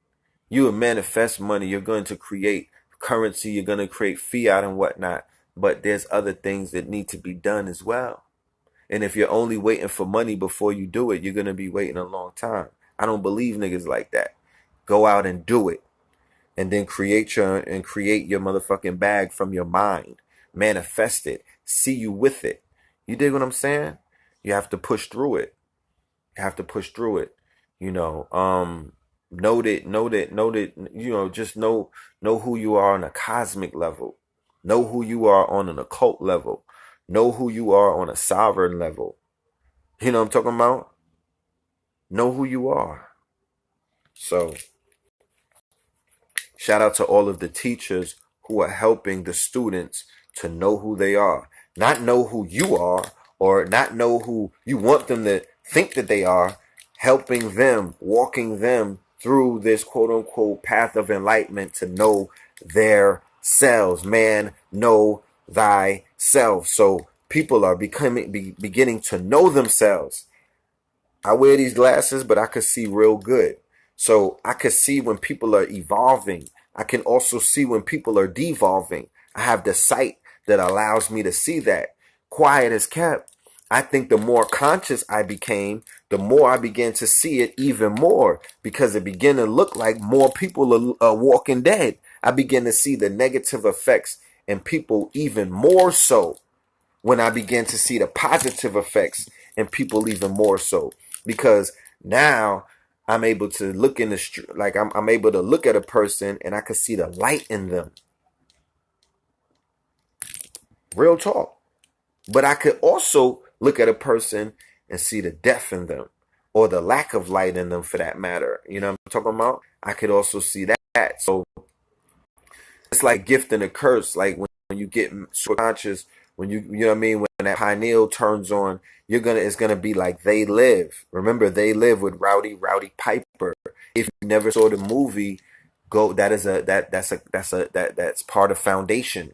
You will manifest money. You're going to create currency. You're going to create fiat and whatnot. But there's other things that need to be done as well. And if you're only waiting for money before you do it, you're going to be waiting a long time. I don't believe niggas like that. Go out and do it. And then create your motherfucking bag from your mind. Manifest it. See you with it. You dig what I'm saying? You have to push through it. Just know who you are on a cosmic level. Know who you are on an occult level. Know who you are on a sovereign level. You know what I'm talking about? Know who you are. So, shout out to all of the teachers who are helping the students to know who they are. Not know who you are, or not know who you want them to think that they are. Helping them, walking them through this quote unquote path of enlightenment to know their selves. Man, know thyself. So people are beginning to know themselves. I wear these glasses, but I could see real good. So I could see when people are evolving. I can also see when people are devolving. I have the sight that allows me to see that. Quiet as kept. I think the more conscious I became, the more I began to see it even more, because it began to look like more people are walking dead. I began to see the negative effects in people even more so. when I began to see the positive effects in people even more so. Because now I'm able to look in the street, like I'm able to look at a person and I can see the light in them. Real talk. But I could also look at a person and see the death in them, or the lack of light in them for that matter. You know what I'm talking about? I could also see that. So it's like a gift and a curse. Like when you get subconscious, when you know what I mean, when that pineal turns on, it's gonna be like They Live. Remember They Live with Rowdy Piper. If you never saw the movie, go. That's part of Foundation.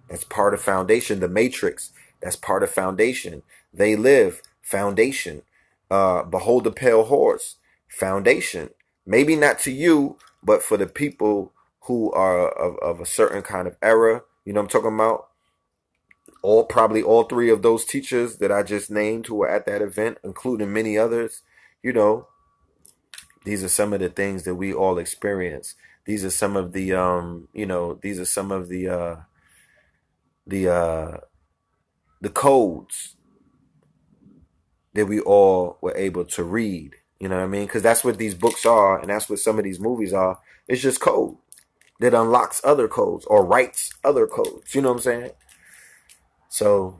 That's part of Foundation. The Matrix. That's part of Foundation. They Live. Foundation. Behold the Pale Horse. Foundation. Maybe not to you, but for the people who are of a certain kind of era. You know what I'm talking about? Probably all three of those teachers that I just named who were at that event, including many others, you know, these are some of the things that we all experience. These are some of the these are some of the codes that we all were able to read. You know what I mean? Because that's what these books are, and that's what some of these movies are. It's just code that unlocks other codes or writes other codes. You know what I'm saying? So,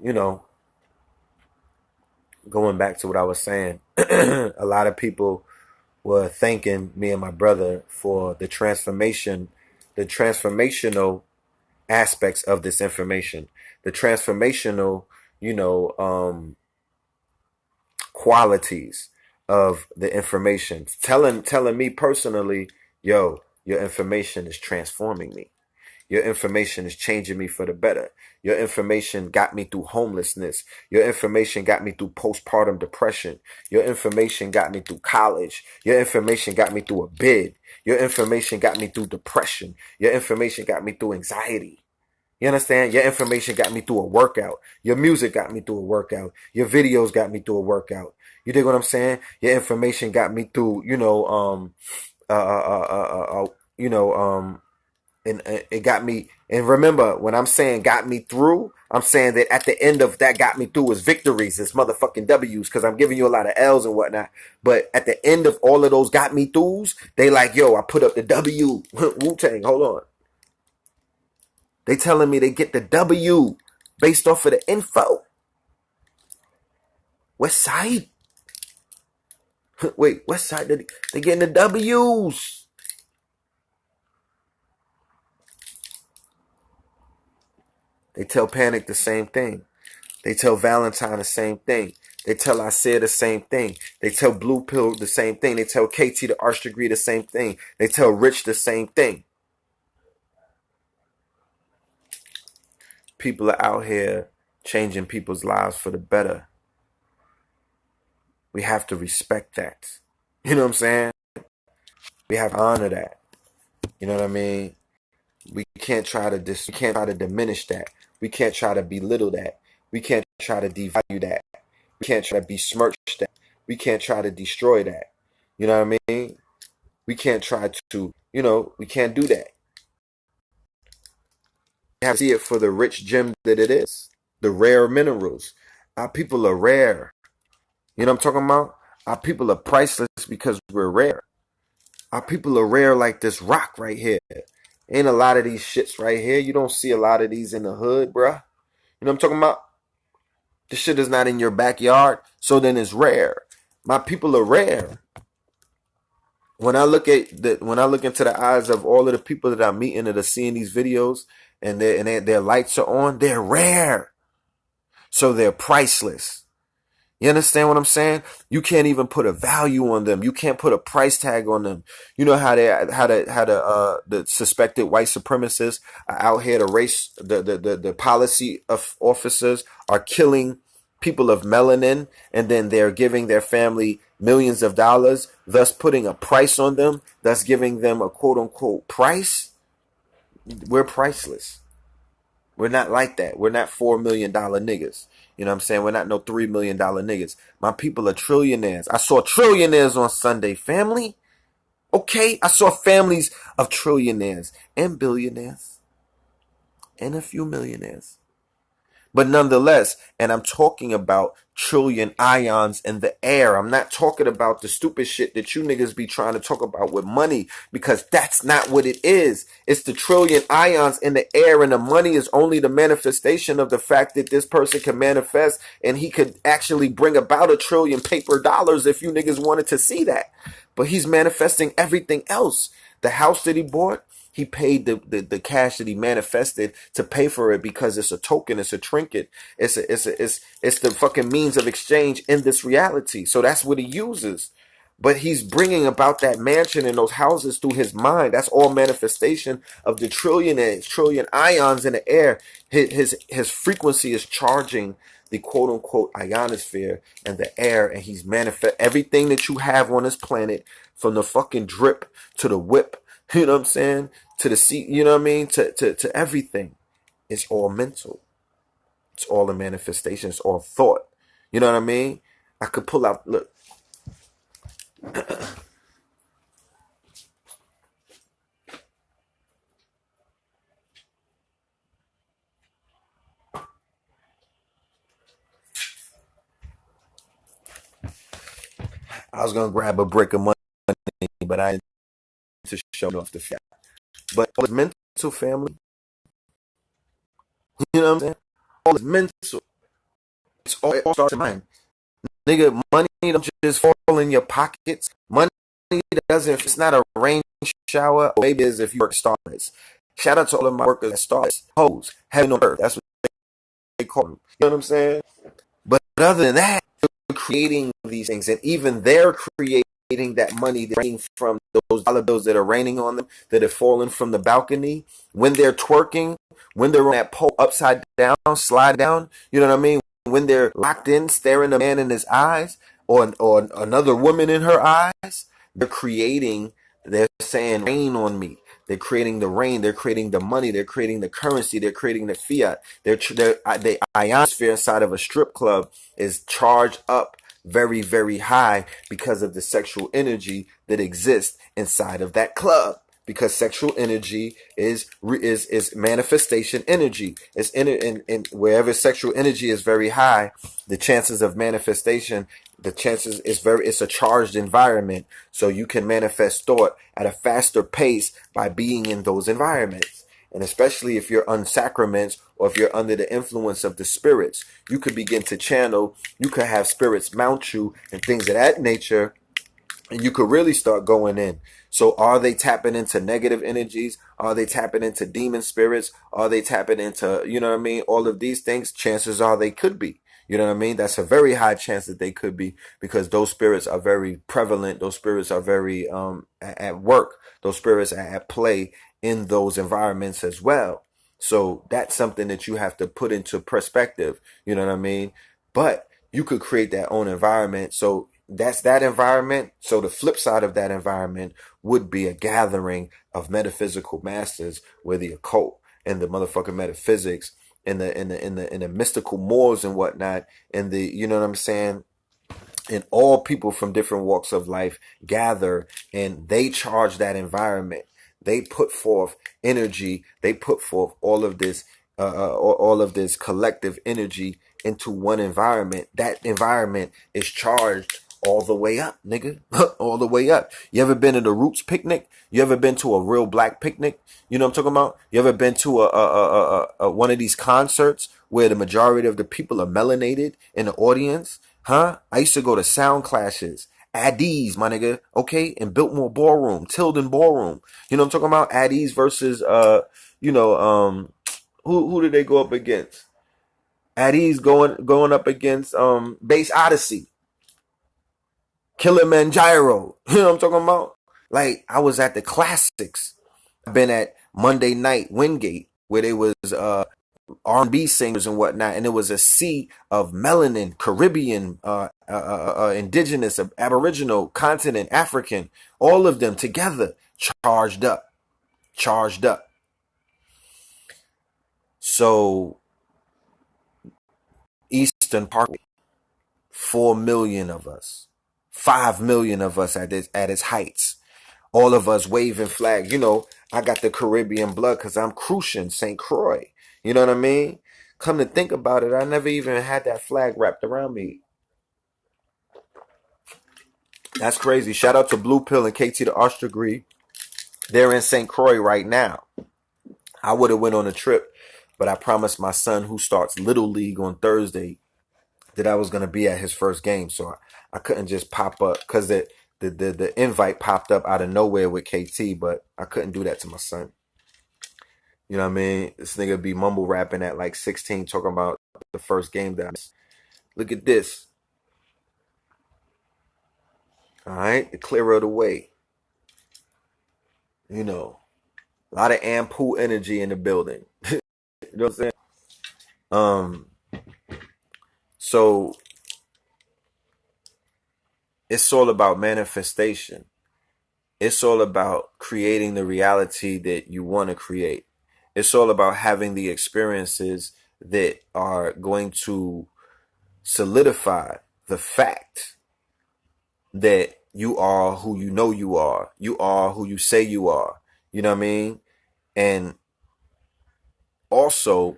going back to what I was saying, a lot of people were thanking me and my brother for the transformational aspects of this information, the transformational, qualities of the information. Telling me personally, yo, your information is transforming me. Your information is changing me for the better. Your information got me through homelessness. Your information got me through postpartum depression. Your information got me through college. Your information got me through a bid. Your information got me through depression. Your information got me through anxiety. You understand? Your information got me through a workout. Your music got me through a workout. Your videos got me through a workout. You dig what I'm saying? Your information got me through, and it got me. And remember, when I'm saying got me through, I'm saying that at the end of that got me through is victories, is motherfucking W's, because I'm giving you a lot of L's and whatnot. But at the end of all of those got me throughs, they like, yo, I put up the W. Wu-Tang, hold on. They telling me they get the W based off of the info. West Side? Wait, West Side, they getting the W's. They tell Panic the same thing. They tell Valentine the same thing. They tell Isaiah the same thing. They tell Blue Pill the same thing. They tell KT the Arch Degree the same thing. They tell Rich the same thing. People are out here changing people's lives for the better. We have to respect that. You know what I'm saying? We have to honor that. You know what I mean? We can't try to diminish that. We can't try to belittle that. We can't try to devalue that. We can't try to besmirch that. We can't try to destroy that. You know what I mean? We can't try to, we can't do that. We have to see it for the rich gem that it is. The rare minerals. Our people are rare. You know what I'm talking about? Our people are priceless because we're rare. Our people are rare like this rock right here. Ain't a lot of these shits right here. You don't see a lot of these in the hood, bruh. You know what I'm talking about? This shit is not in your backyard, so then it's rare. My people are rare. When I look into the eyes of all of the people that I'm meeting that are seeing these videos and their lights are on, they're rare. So they're priceless. You understand what I'm saying? You can't even put a value on them. You can't put a price tag on them. You know how the suspected white supremacists are out here to race the policy of officers are killing people of melanin, and then they're giving their family millions of dollars, thus putting a price on them, thus giving them a quote unquote price. We're priceless. We're not like that. We're not $4 million niggas. You know what I'm saying? We're not no $3 million niggas. My people are trillionaires. I saw trillionaires on Sunday, family. Okay? I saw families of trillionaires and billionaires and a few millionaires. But nonetheless, and I'm talking about trillion ions in the air. I'm not talking about the stupid shit that you niggas be trying to talk about with money, because that's not what it is. It's the trillion ions in the air, and the money is only the manifestation of the fact that this person can manifest, and he could actually bring about a trillion paper dollars if you niggas wanted to see that. But he's manifesting everything else. The house that he bought, he paid the cash that he manifested to pay for it, because it's a token, it's a trinket, it's the fucking means of exchange in this reality. So that's what he uses. But he's bringing about that mansion and those houses through his mind. That's all manifestation of the trillion ions in the air. His frequency is charging the quote unquote ionosphere and the air, and he's manifest everything that you have on this planet, from the fucking drip to the whip, you know what I'm saying, to the seat, you know what I mean, to everything. It's all mental. It's all a manifestation. It's all thought. You know what I mean? I could pull out, look. I was gonna grab a brick of money, but I didn't to show off the fact. But all is mental, family. You know what I'm saying? All is mental. It all starts in mind. Nigga, money don't just fall in your pockets. Money doesn't, it's not a rain shower. Or maybe it's if you work at Starbucks. Shout out to all of my workers at Starbucks. Hoes, heaven on earth. That's what they call them. You know what I'm saying? But other than that, they're creating these things, and even they're creating that money that's raining from those dollar bills that are raining on them, that are falling from the balcony. When they're twerking, when they're on that pole upside down, slide down, you know what I mean? When they're locked in, staring a man in his eyes, or another woman in her eyes, they're creating, they're saying, rain on me. They're creating the rain. They're creating the money. They're creating the currency. They're creating the fiat. The ionosphere inside of a strip club is charged up very, very high because of the sexual energy that exists inside of that club. Because sexual energy is manifestation energy. It's in wherever sexual energy is very high, the chances of manifestation, it's a charged environment. So you can manifest thought at a faster pace by being in those environments. And especially if you're on sacraments, or if you're under the influence of the spirits, you could begin to channel, you could have spirits mount you and things of that nature, and you could really start going in. So are they tapping into negative energies? Are they tapping into demon spirits? Are they tapping into, you know what I mean, all of these things? Chances are they could be. You know what I mean? That's a very high chance that they could be, because those spirits are very prevalent. Those spirits are very at work. Those spirits are at play in those environments as well. So that's something that you have to put into perspective. You know what I mean? But you could create that own environment. So that's that environment. So the flip side of that environment would be a gathering of metaphysical masters, where the occult and the motherfucking metaphysics and the mystical mores and whatnot, and the, you know what I'm saying, and all people from different walks of life gather, and they charge that environment. They put forth energy. They put forth all of this collective energy into one environment. That environment is charged all the way up, nigga. All the way up. You ever been to the Roots picnic? You ever been to a real black picnic? You know what I'm talking about? You ever been to a one of these concerts where the majority of the people are melanated in the audience? Huh? I used to go to sound clashes. Addies, my nigga, okay? In Biltmore Ballroom, Tilden Ballroom. You know what I'm talking about? Addies versus who did they go up against? Addies going up against Bass Odyssey. Kilimanjaro. You know what I'm talking about? Like, I was at the classics. I've been at Monday Night Wingate, where there was R&B singers and whatnot, and it was a sea of melanin, Caribbean, indigenous, aboriginal, continent, African, all of them together, charged up. So Eastern Parkway, 4 million of us, 5 million of us at its heights. All of us waving flags. You know, I got the Caribbean blood because I'm Crucian, St. Croix. You know what I mean? Come to think about it, I never even had that flag wrapped around me. That's crazy. Shout out to Blue Pill and KT the Arch Degree. They're in St. Croix right now. I would have went on a trip, but I promised my son, who starts Little League on Thursday, that I was going to be at his first game. So I couldn't just pop up because the invite popped up out of nowhere with KT, but I couldn't do that to my son. You know what I mean? This nigga be mumble rapping at like 16 talking about the first game that I missed. Look at this. All right? The clearer of the way. You know, a lot of ampoule energy in the building. You know what I'm saying? So it's all about manifestation. It's all about creating the reality that you want to create. It's all about having the experiences that are going to solidify the fact that you are who you know you are. You are who you say you are. You know what I mean? And also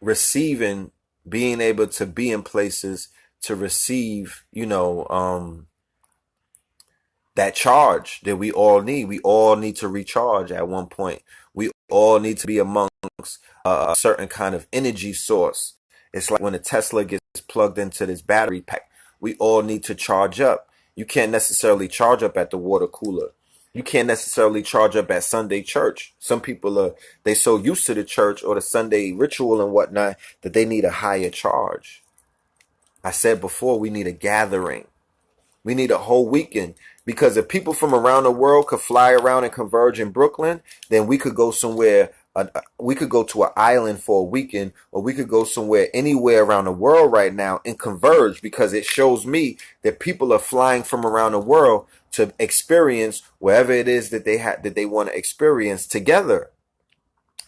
receiving, being able to be in places to receive, that charge that we all need. We all need to recharge at one point. We all need to be amongst a certain kind of energy source. It's like when a Tesla gets plugged into this battery pack, we all need to charge up. You can't necessarily charge up at the water cooler. You can't necessarily charge up at Sunday church. Some people they so used to the church or the Sunday ritual and whatnot that they need a higher charge. I said before, we need a gathering. We need a whole weekend, because if people from around the world could fly around and converge in Brooklyn, then we could go somewhere. We could go to an island for a weekend, or we could go somewhere anywhere around the world right now and converge, because it shows me that people are flying from around the world to experience wherever it is that they want to experience together.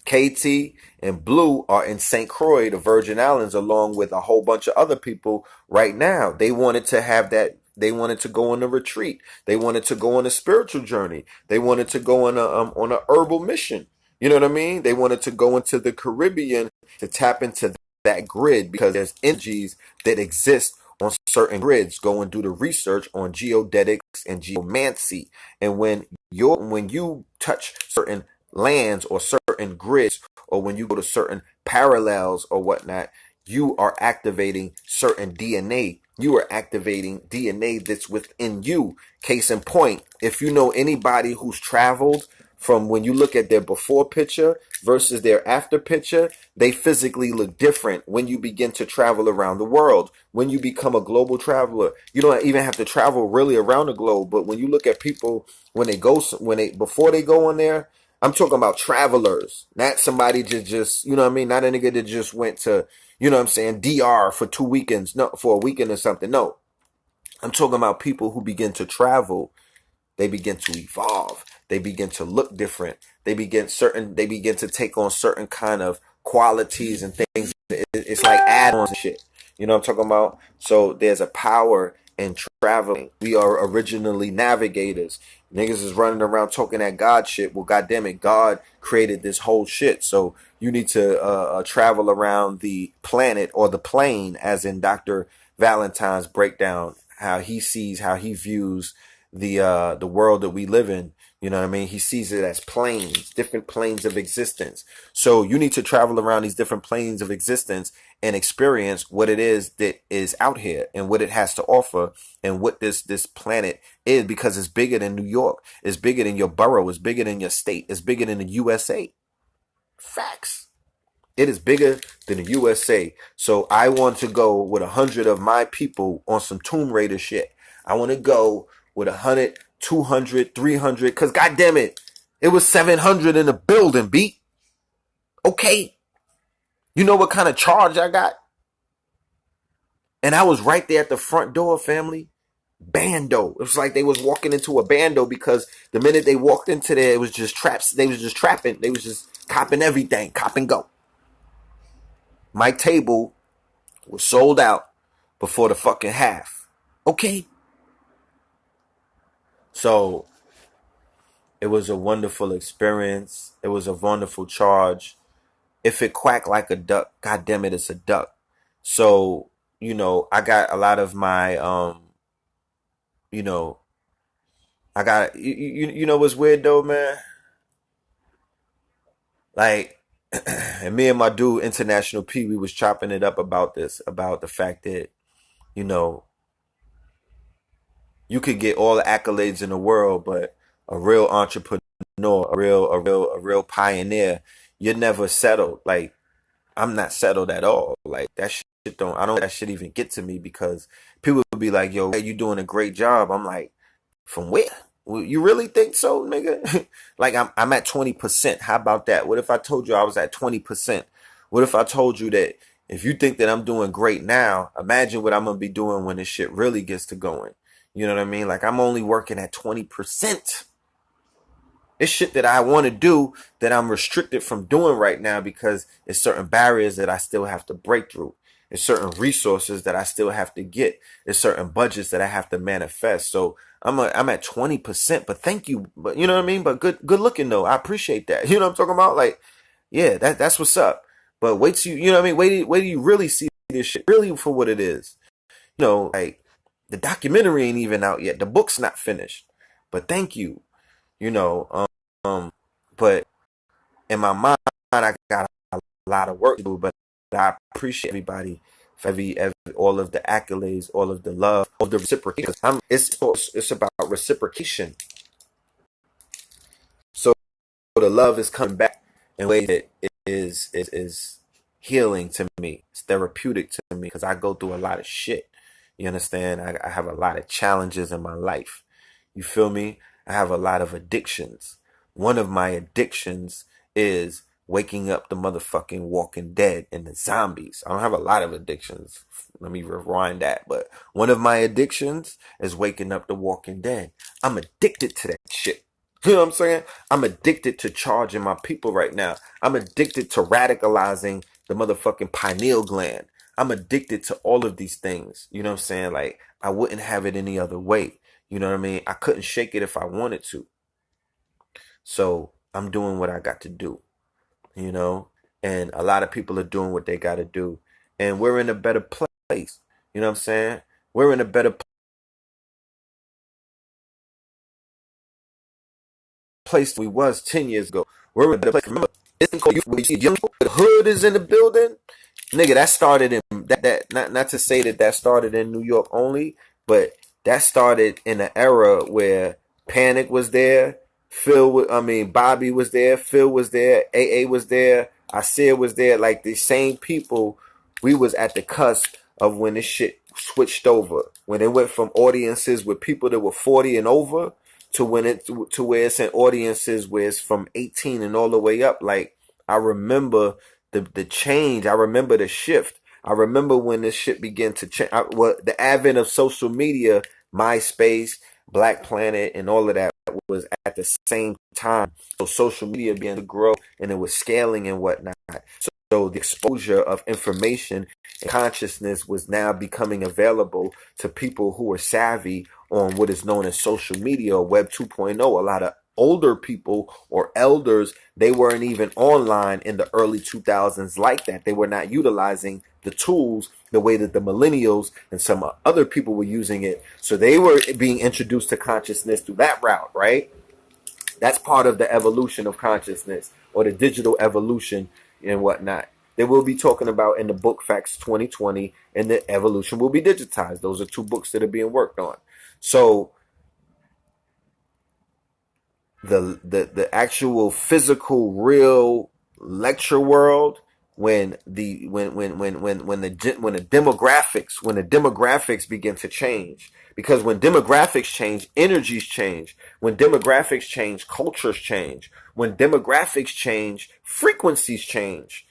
KT and Blue are in St. Croix, the Virgin Islands, along with a whole bunch of other people right now. They wanted to have that. They wanted to go on a retreat. They wanted to go on a spiritual journey. They wanted to go on a herbal mission. You know what I mean? They wanted to go into the Caribbean to tap into that grid, because there's energies that exist on certain grids. Go and do the research on geodetics and geomancy. And when you touch certain lands or certain grids, or when you go to certain parallels or whatnot, you are activating certain DNA. You are activating DNA that's within you. Case in point, if you know anybody who's traveled, from when you look at their before picture versus their after picture, they physically look different when you begin to travel around the world. When you become a global traveler, you don't even have to travel really around the globe. But when you look at people, before they go on there, I'm talking about travelers, not somebody just, you know what I mean? Not a nigga that just went to, you know what I'm saying, DR for 2 weekends, no, for a weekend or something. No, I'm talking about people who begin to travel. They begin to evolve. They begin to look different. They begin to take on certain kind of qualities and things. It's like add-ons and shit. You know what I'm talking about? So there's a power in traveling. We are originally navigators. Niggas is running around talking that God shit. Well, goddamn it, God created this whole shit. So you need to travel around the planet, or the plane, as in Dr. Valentine's breakdown, how he views the world that we live in. You know what I mean? He sees it as planes, different planes of existence. So you need to travel around these different planes of existence and experience what it is that is out here and what it has to offer, and what this planet is, because it's bigger than New York. It's bigger than your borough. It's bigger than your state. It's bigger than the USA. Facts. It is bigger than the USA. So I want to go with 100 of my people on some Tomb Raider shit. I want to go with 100, 200, 300, because goddamn it, it was 700 in the building, beat. Okay. You know what kind of charge I got? And I was right there at the front door, family. Bando. It was like they was walking into a bando, because the minute they walked into there, it was just traps. They was just trapping. They was just copping everything. Cop and go. My table was sold out before the fucking half. Okay. So it was a wonderful experience. It was a wonderful charge. if it quack like a duck, god damn it, it's a duck. So, I got a lot of my, you know, I got, you know what's weird though, man? Like, and me and my dude, International P, we was chopping it up about this, about the fact that, you know, you could get all the accolades in the world, but a real entrepreneur, a real pioneer, you're never settled. Like, I'm not settled at all. Like, that shit I don't, that shit even get to me, because people will be like, yo, you doing a great job. I'm like, from where? Well, you really think so, nigga? Like, I'm at 20%. How about that? What if I told you I was at 20%? What if I told you that if you think that I'm doing great now, imagine what I'm gonna be doing when this shit really gets to going. You know what I mean? Like, I'm only working at 20%. It's shit that I want to do that I'm restricted from doing right now because it's certain barriers that I still have to break through. It's certain resources that I still have to get. It's certain budgets that I have to manifest. So I'm at 20%, but thank you. But you know what I mean? But good looking though. I appreciate that. You know what I'm talking about? Like, yeah, that's what's up. But wait till you know what I mean? Wait till you really see this shit really for what it is. Like, the documentary ain't even out yet. The book's not finished. But thank you. You know, but in my mind, I got a lot of work to do. But I appreciate everybody for all of the accolades, all of the love, all of the reciprocation. It's about reciprocation. So the love is coming back in a way that is healing to me. It's therapeutic to me because I go through a lot of shit. You understand? I have a lot of challenges in my life. You feel me? I have a lot of addictions. One of my addictions is waking up the motherfucking Walking Dead and the zombies. I don't have a lot of addictions. Let me rewind that. But one of my addictions is waking up the Walking Dead. I'm addicted to that shit. You know what I'm saying? I'm addicted to charging my people right now. I'm addicted to radicalizing the motherfucking pineal gland. I'm addicted to all of these things. You know what I'm saying? Like, I wouldn't have it any other way. You know what I mean? I couldn't shake it if I wanted to. So I'm doing what I got to do, and a lot of people are doing what they got to do. And we're in a better place. You know what I'm saying? We're in a better place than we was 10 years ago. We're in a better place. Remember, when you see young people, the hood is in the building. Nigga, that started in that not to say that started in New York only, but that started in an era where Panic was there, Bobby was there, Phil was there, AA was there, Isaiah was there. Like, the same people, we was at the cusp of when this shit switched over. When it went from audiences with people that were 40 and over to where it's in audiences where it's from 18 and all the way up. Like, I remember the change. I remember the shift. I remember when this shit began to change. The advent of social media, MySpace, Black Planet, and all of that was at the same time. So social media began to grow, and it was scaling and whatnot. So the exposure of information and consciousness was now becoming available to people who are savvy on what is known as social media or Web 2.0. A lot of older people or elders, they weren't even online in the early 2000s like that. They were not utilizing the tools the way that the millennials and some other people were using it. So they were being introduced to consciousness through that route, right? That's part of the evolution of consciousness, or the digital evolution and whatnot, that we'll be talking about in the book Facts 2020, and the evolution will be digitized. Those are two books that are being worked on. So the actual physical real lecture world, when the demographics begin to change, because when demographics change, energies change. When demographics change, cultures change. When demographics change, frequencies change.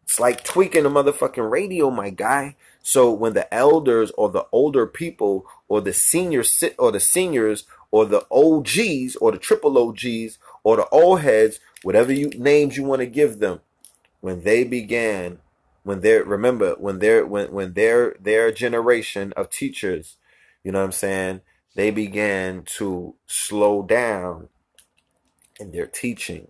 It's like tweaking a motherfucking radio, my guy. So when the elders or the older people or the seniors or the OGs or the triple OGs or the old heads, whatever names you want to give them, when they began, when their generation of teachers, you know what I'm saying, they began to slow down in their teaching.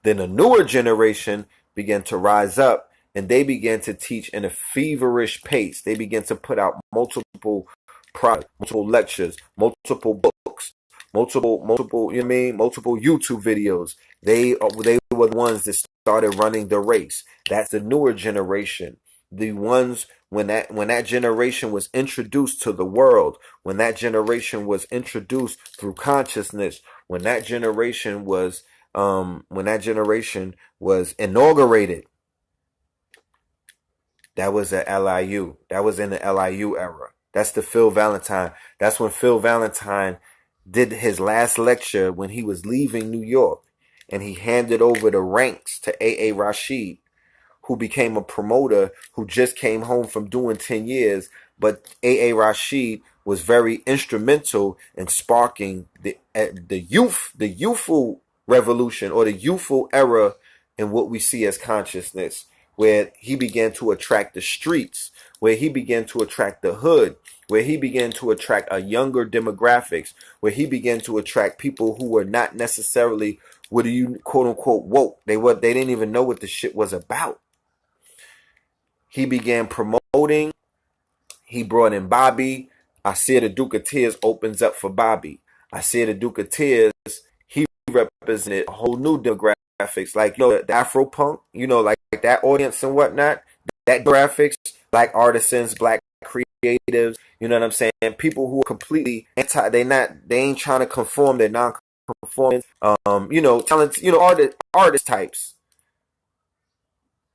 Then a newer generation began to rise up, and they began to teach in a feverish pace. They began to put out multiple products, multiple lectures, multiple books, multiple, you know what I mean, multiple YouTube videos. They were the ones that started running the race. That's the newer generation. The ones when that generation was introduced to the world, when that generation was introduced through consciousness, when that generation was inaugurated, that was at LIU. That was in the LIU era. That's the Phil Valentine. That's when Phil Valentine did his last lecture when he was leaving New York, and he handed over the ranks to A.A. Rashid, who became a promoter who just came home from doing 10 years. But A.A. Rashid was very instrumental in sparking the youthful revolution, or the youthful era in what we see as consciousness, where he began to attract the streets, where he began to attract the hood, where he began to attract a younger demographics, where he began to attract people who were not necessarily, what do you quote unquote woke? They didn't even know what the shit was about. He began promoting. He brought in Bobby. I See the Duke of Tears opens up for Bobby. I See the Duke of Tears, he represented a whole new demographics, like, the Afro punk, like that audience and whatnot. That graphics, black artisans, black creatives, you know what I'm saying? People who are completely anti, they ain't trying to conform, they're non-conforming, talents, artist types.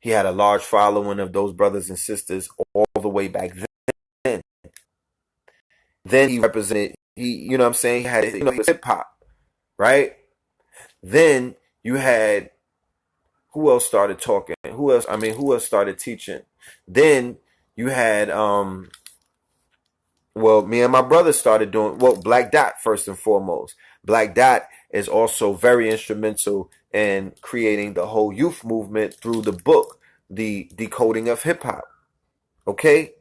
He had a large following of those brothers and sisters all the way back then. Then he represented, he had, he was hip hop, right? Then you had, who else started talking? Who else started teaching? Then you had, me and my brother started doing, Black Dot first and foremost. Black Dot is also very instrumental in creating the whole youth movement through the book, The Decoding of Hip Hop. Okay?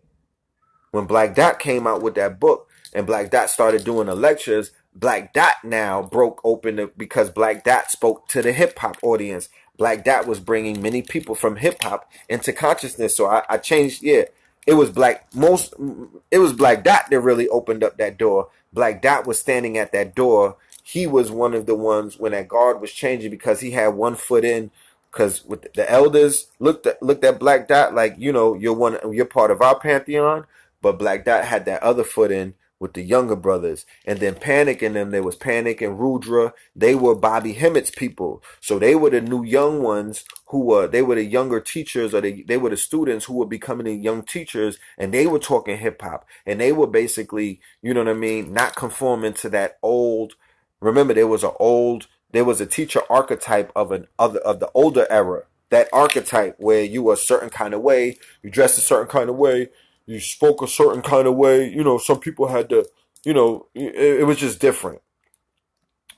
When Black Dot came out with that book and Black Dot started doing the lectures, Black Dot now broke open because Black Dot spoke to the hip hop audience. Black Dot was bringing many people from hip hop into consciousness. So I changed, it was Black Dot that really opened up that door. Black Dot was standing at that door. He was one of the ones when that guard was changing, because he had one foot in, because with the elders looked at Black Dot like, you're part of our pantheon, but Black Dot had that other foot in with the younger brothers. And then Panic and them, there was Panic and Rudra. They were Bobby Hemmett's people. So they were the new young ones they were the younger teachers, or they were the students who were becoming the young teachers, and they were talking hip hop. And they were basically, not conforming to that old, remember there was a teacher archetype of the older era. That archetype where you were a certain kind of way, you dressed a certain kind of way, you spoke a certain kind of way. Some people had to, it was just different.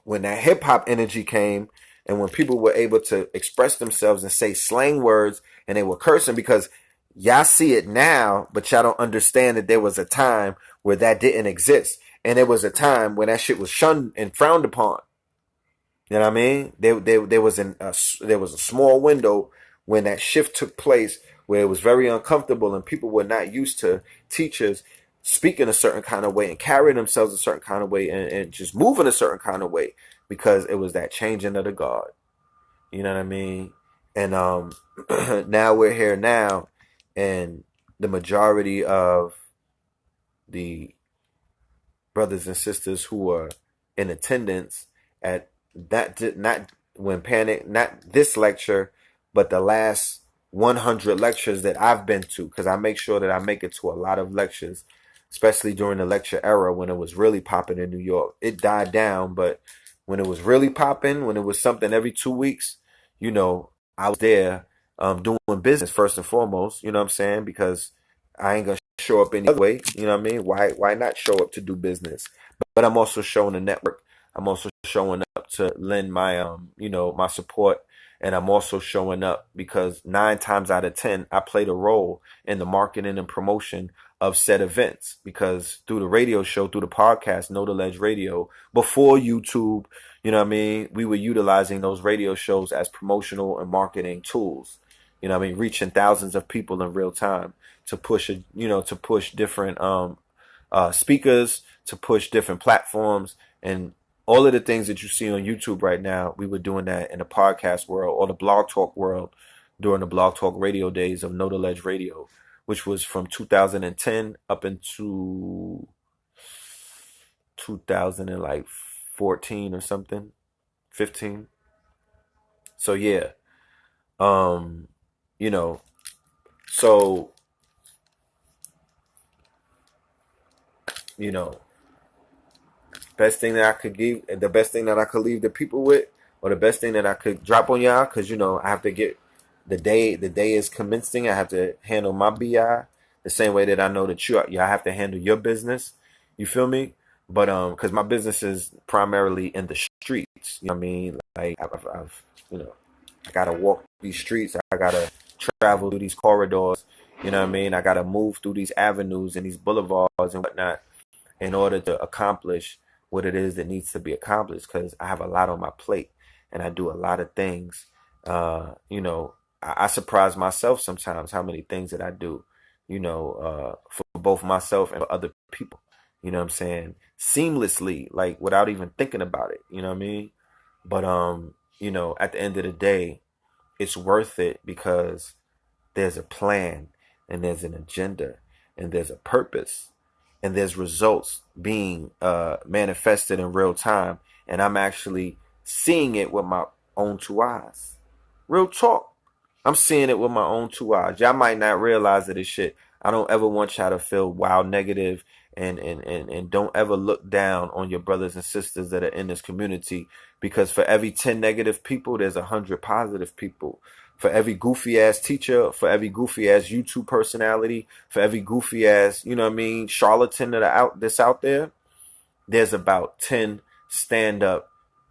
When that hip hop energy came, and when people were able to express themselves and say slang words, and they were cursing, because y'all see it now, but y'all don't understand that there was a time where that didn't exist. And there was a time when that shit was shunned and frowned upon. You know what I mean? There was a small window when that shift took place, where it was very uncomfortable, and people were not used to teachers speaking a certain kind of way and carrying themselves a certain kind of way, and just moving a certain kind of way, because it was that changing of the guard. You know what I mean? And now we're here now, and the majority of the brothers and sisters who are in attendance at not this lecture, but the last 100 lectures that I've been to, because I make sure that I make it to a lot of lectures, especially during the lecture era when it was really popping in New York. It died down, but when it was really popping, when it was something every 2 weeks, I was there doing business first and foremost, you know what I'm saying? Because I ain't going to show up any other way, you know what I mean? Why not show up to do business? But I'm also showing the network. I'm also showing up to lend my, my support. And I'm also showing up because 9 times out of 10, I played a role in the marketing and promotion of said events, because through the radio show, through the podcast, Know the Ledge Radio, before YouTube, we were utilizing those radio shows as promotional and marketing tools. You know what I mean? Reaching thousands of people in real time to push to push different speakers, to push different platforms, and all of the things that you see on YouTube right now. We were doing that in the podcast world or the blog talk world during the blog talk radio days of Know the Ledge Radio, which was from 2010 up into 2014 or something, 15. So yeah, you know, so you know, best thing that I could give, the best thing that I could leave the people with, or the best thing that I could drop on y'all, because I have to get the day is commencing. I have to handle my BI the same way that I know that y'all have to handle your business. You feel me? But because my business is primarily in the streets. You know what I mean? Like I've I gotta walk these streets. I gotta travel through these corridors. You know what I mean? I gotta move through these avenues and these boulevards and whatnot in order to accomplish what it is that needs to be accomplished, because I have a lot on my plate and I do a lot of things. I surprise myself sometimes how many things that I do, for both myself and for other people, you know what I'm saying? Seamlessly, like without even thinking about it, you know what I mean? But, at the end of the day, it's worth it because there's a plan and there's an agenda and there's a purpose and there's results being manifested in real time, and I'm actually seeing it with my own two eyes. Real talk. I'm seeing it with my own two eyes. Y'all might not realize that this shit. I don't ever want y'all to feel wild negative, and don't ever look down on your brothers and sisters that are in this community, because for every 10 negative people, there's 100 positive people. For every goofy ass teacher, for every goofy ass YouTube personality, for every goofy ass, charlatan that's out there, there's about 10 stand up.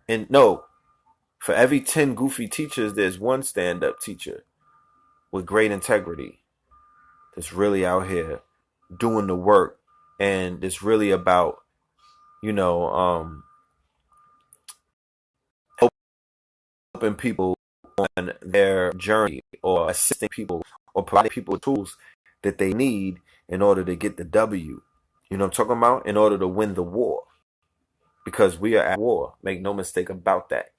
And no, for every 10 goofy teachers, there's one stand up teacher with great integrity that's really out here doing the work, and it's really about, helping people on their journey, or assisting people, or providing people with tools that they need in order to get the W. You know what I'm talking about? In order to win the war. Because we are at war. Make no mistake about that.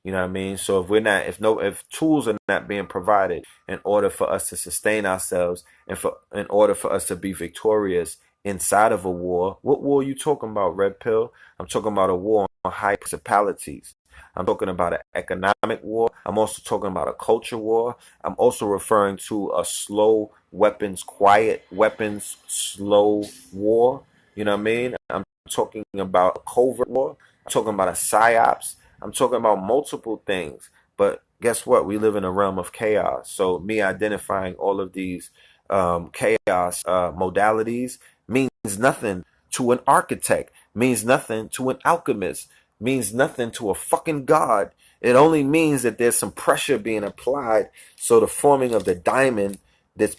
You know what I mean? So if tools are not being provided in order for us to sustain ourselves, and in order for us to be victorious inside of a war, what war are you talking about, Red Pill? I'm talking about a war on high principalities. I'm talking about an economic war. I'm also talking about a culture war. I'm also referring to a slow weapons, quiet weapons, slow war. You know what I mean? I'm talking about a covert war. I'm talking about a psyops. I'm talking about multiple things. But guess what? We live in a realm of chaos. So me identifying all of these chaos modalities means nothing to an architect, means nothing to an alchemist, means nothing to a fucking god. It only means that there's some pressure being applied, so the forming of the diamond that's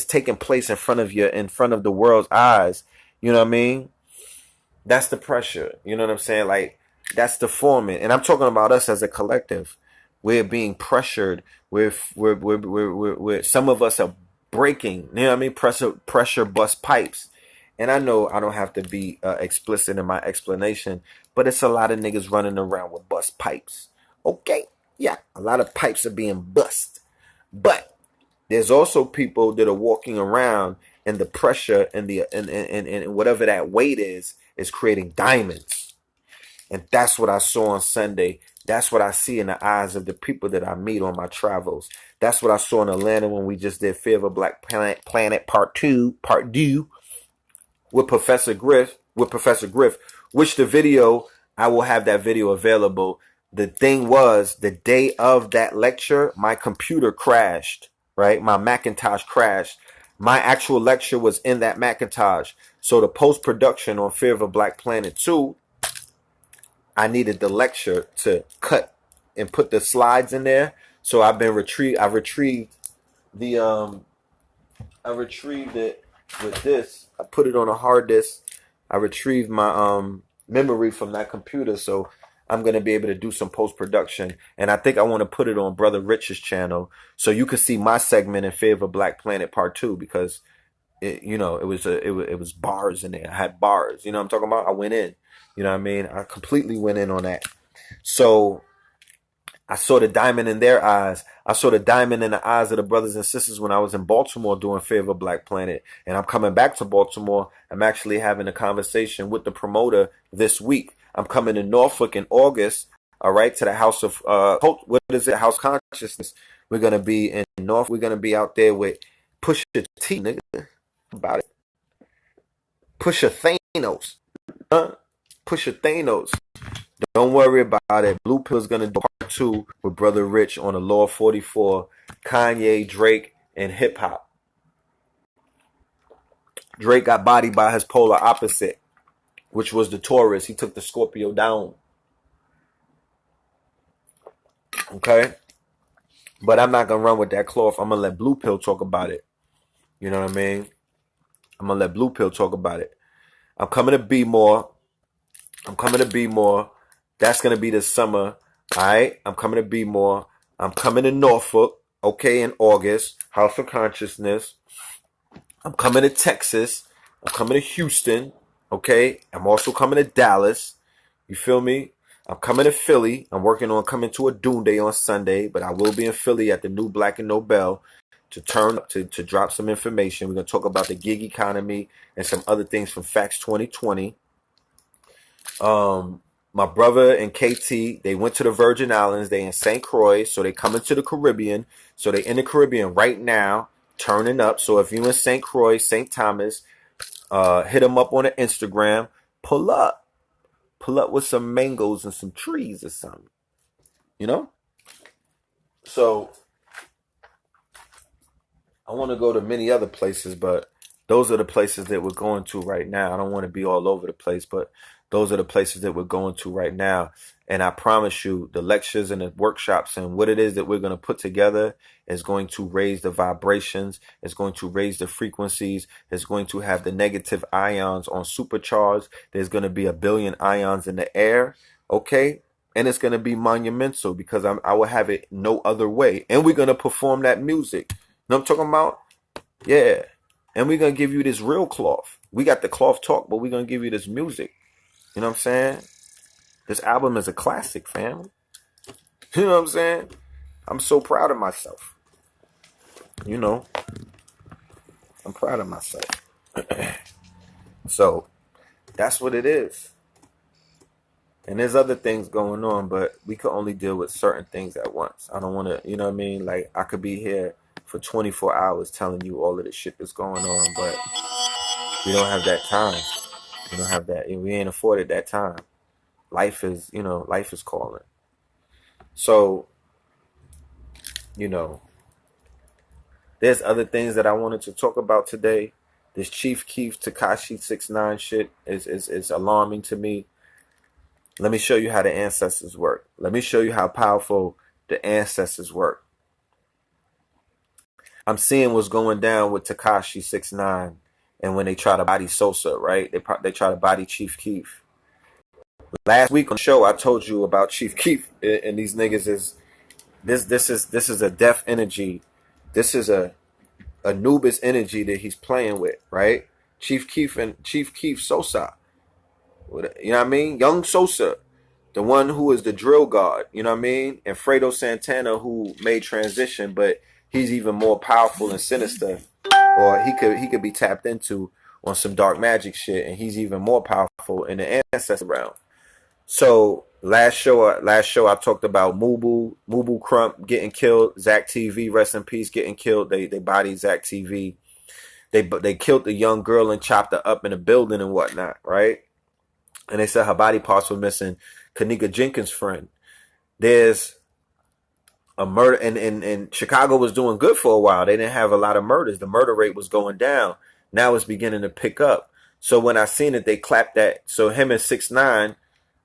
taking place in front of the world's eyes. You know what I mean? That's the pressure. You know what I'm saying? Like, that's the forming. And I'm talking about us as a collective. We're being pressured. We're some of us are breaking. You know what I mean? Pressure bust pipes. And I know I don't have to be explicit in my explanation, but it's a lot of niggas running around with bust pipes. Okay, yeah, a lot of pipes are being bust. But there's also people that are walking around, and the pressure and and whatever that weight is creating diamonds. And that's what I saw on Sunday. That's what I see in the eyes of the people that I meet on my travels. That's what I saw in Atlanta when we just did Fear of a Black Planet Part 2, with Professor Griff, which the video, I will have that video available. The thing was, the day of that lecture, my computer crashed, right? My Macintosh crashed. My actual lecture was in that Macintosh. So the post-production on Fear of a Black Planet 2, I needed the lecture to cut and put the slides in there. So I retrieved it with this. I put it on a hard disk. I retrieved my memory from that computer. So I'm going to be able to do some post-production. And I think I want to put it on Brother Rich's channel so you can see my segment in Fear of a Black Planet Part 2, because it was bars in there. I had bars. You know what I'm talking about? I went in. You know what I mean? I completely went in on that. So I saw the diamond in their eyes. I saw the diamond in the eyes of the brothers and sisters when I was in Baltimore doing Fear of a Black Planet. And I'm coming back to Baltimore. I'm actually having a conversation with the promoter this week. I'm coming to Norfolk in August, all right, to the House of, House Consciousness. We're going to be in Norfolk. We're going to be out there with Pusha T, nigga. About it. Pusha Thanos. Pusha Thanos. Don't worry about it. Blue Pill's going to do part 2 with Brother Rich on the Law 44, Kanye, Drake, and hip hop. Drake got bodied by his polar opposite, which was the Taurus. He took the Scorpio down. Okay? But I'm not going to run with that cloth. I'm going to let Blue Pill talk about it. You know what I mean? I'm going to let Blue Pill talk about it. I'm coming to Be More. That's going to be this summer. All right? I'm coming to Be More. I'm coming to Norfolk, okay, in August. House of Consciousness. I'm coming to Texas. I'm coming to Houston, okay? I'm also coming to Dallas. You feel me? I'm coming to Philly. I'm working on coming to a Doom Day on Sunday, but I will be in Philly at the new Black and Nobel to drop some information. We're going to talk about the gig economy and some other things from Facts 2020. My brother and KT, they went to the Virgin Islands. They in St. Croix, so they coming to the Caribbean. So they in the Caribbean right now, turning up. So if you in St. Croix, St. Thomas, hit them up on the Instagram. Pull up with some mangoes and some trees or something. You know? So I want to go to many other places, but those are the places that we're going to right now. I don't want to be all over the place, but those are the places that we're going to right now. And I promise you, the lectures and the workshops and what it is that we're going to put together is going to raise the vibrations. It's going to raise the frequencies. It's going to have the negative ions on supercharged. There's going to be 1 billion ions in the air. Okay. And it's going to be monumental because I will have it no other way. And we're going to perform that music. You know what I'm talking about? Yeah. And we're going to give you this real cloth. We got the cloth talk, but we're going to give you this music. You know what I'm saying? This album is a classic, fam. You know what I'm saying? I'm so proud of myself. You know, I'm proud of myself. So that's what it is. And there's other things going on, but we could only deal with certain things at once. I don't want to, you know what I mean? Like, I could be here for 24 hours telling you all of the shit that's going on, but we don't have that time. We don't have that. We ain't afforded that time. Life is calling. So, there's other things that I wanted to talk about today. This Chief Keef Tekashi 6ix9ine shit is alarming to me. Let me show you how the ancestors work. Let me show you how powerful the ancestors work. I'm seeing what's going down with Tekashi 6ix9ine, and when they try to body Sosa, right? They try to body Chief Keef. Last week on the show, I told you about Chief Keef, and these niggas is this is a death energy. This is a Anubis energy that he's playing with, right? Chief Keef Sosa. You know what I mean? Young Sosa, the one who is the drill god, you know what I mean? And Fredo Santana, who made transition, but he's even more powerful and sinister. Or he could be tapped into on some dark magic shit, and he's even more powerful in the ancestor realm. So last show I talked about Mubu Crump getting killed, Zach TV, rest in peace, getting killed. They bodied Zach TV. They killed the young girl and chopped her up in a building and whatnot, right? And they said her body parts were missing. Kanika Jenkins' friend. There's a murder, and Chicago was doing good for a while. They didn't have a lot of murders. The murder rate was going down. Now it's beginning to pick up. So when I seen it, they clapped that. So him and 6ix9ine,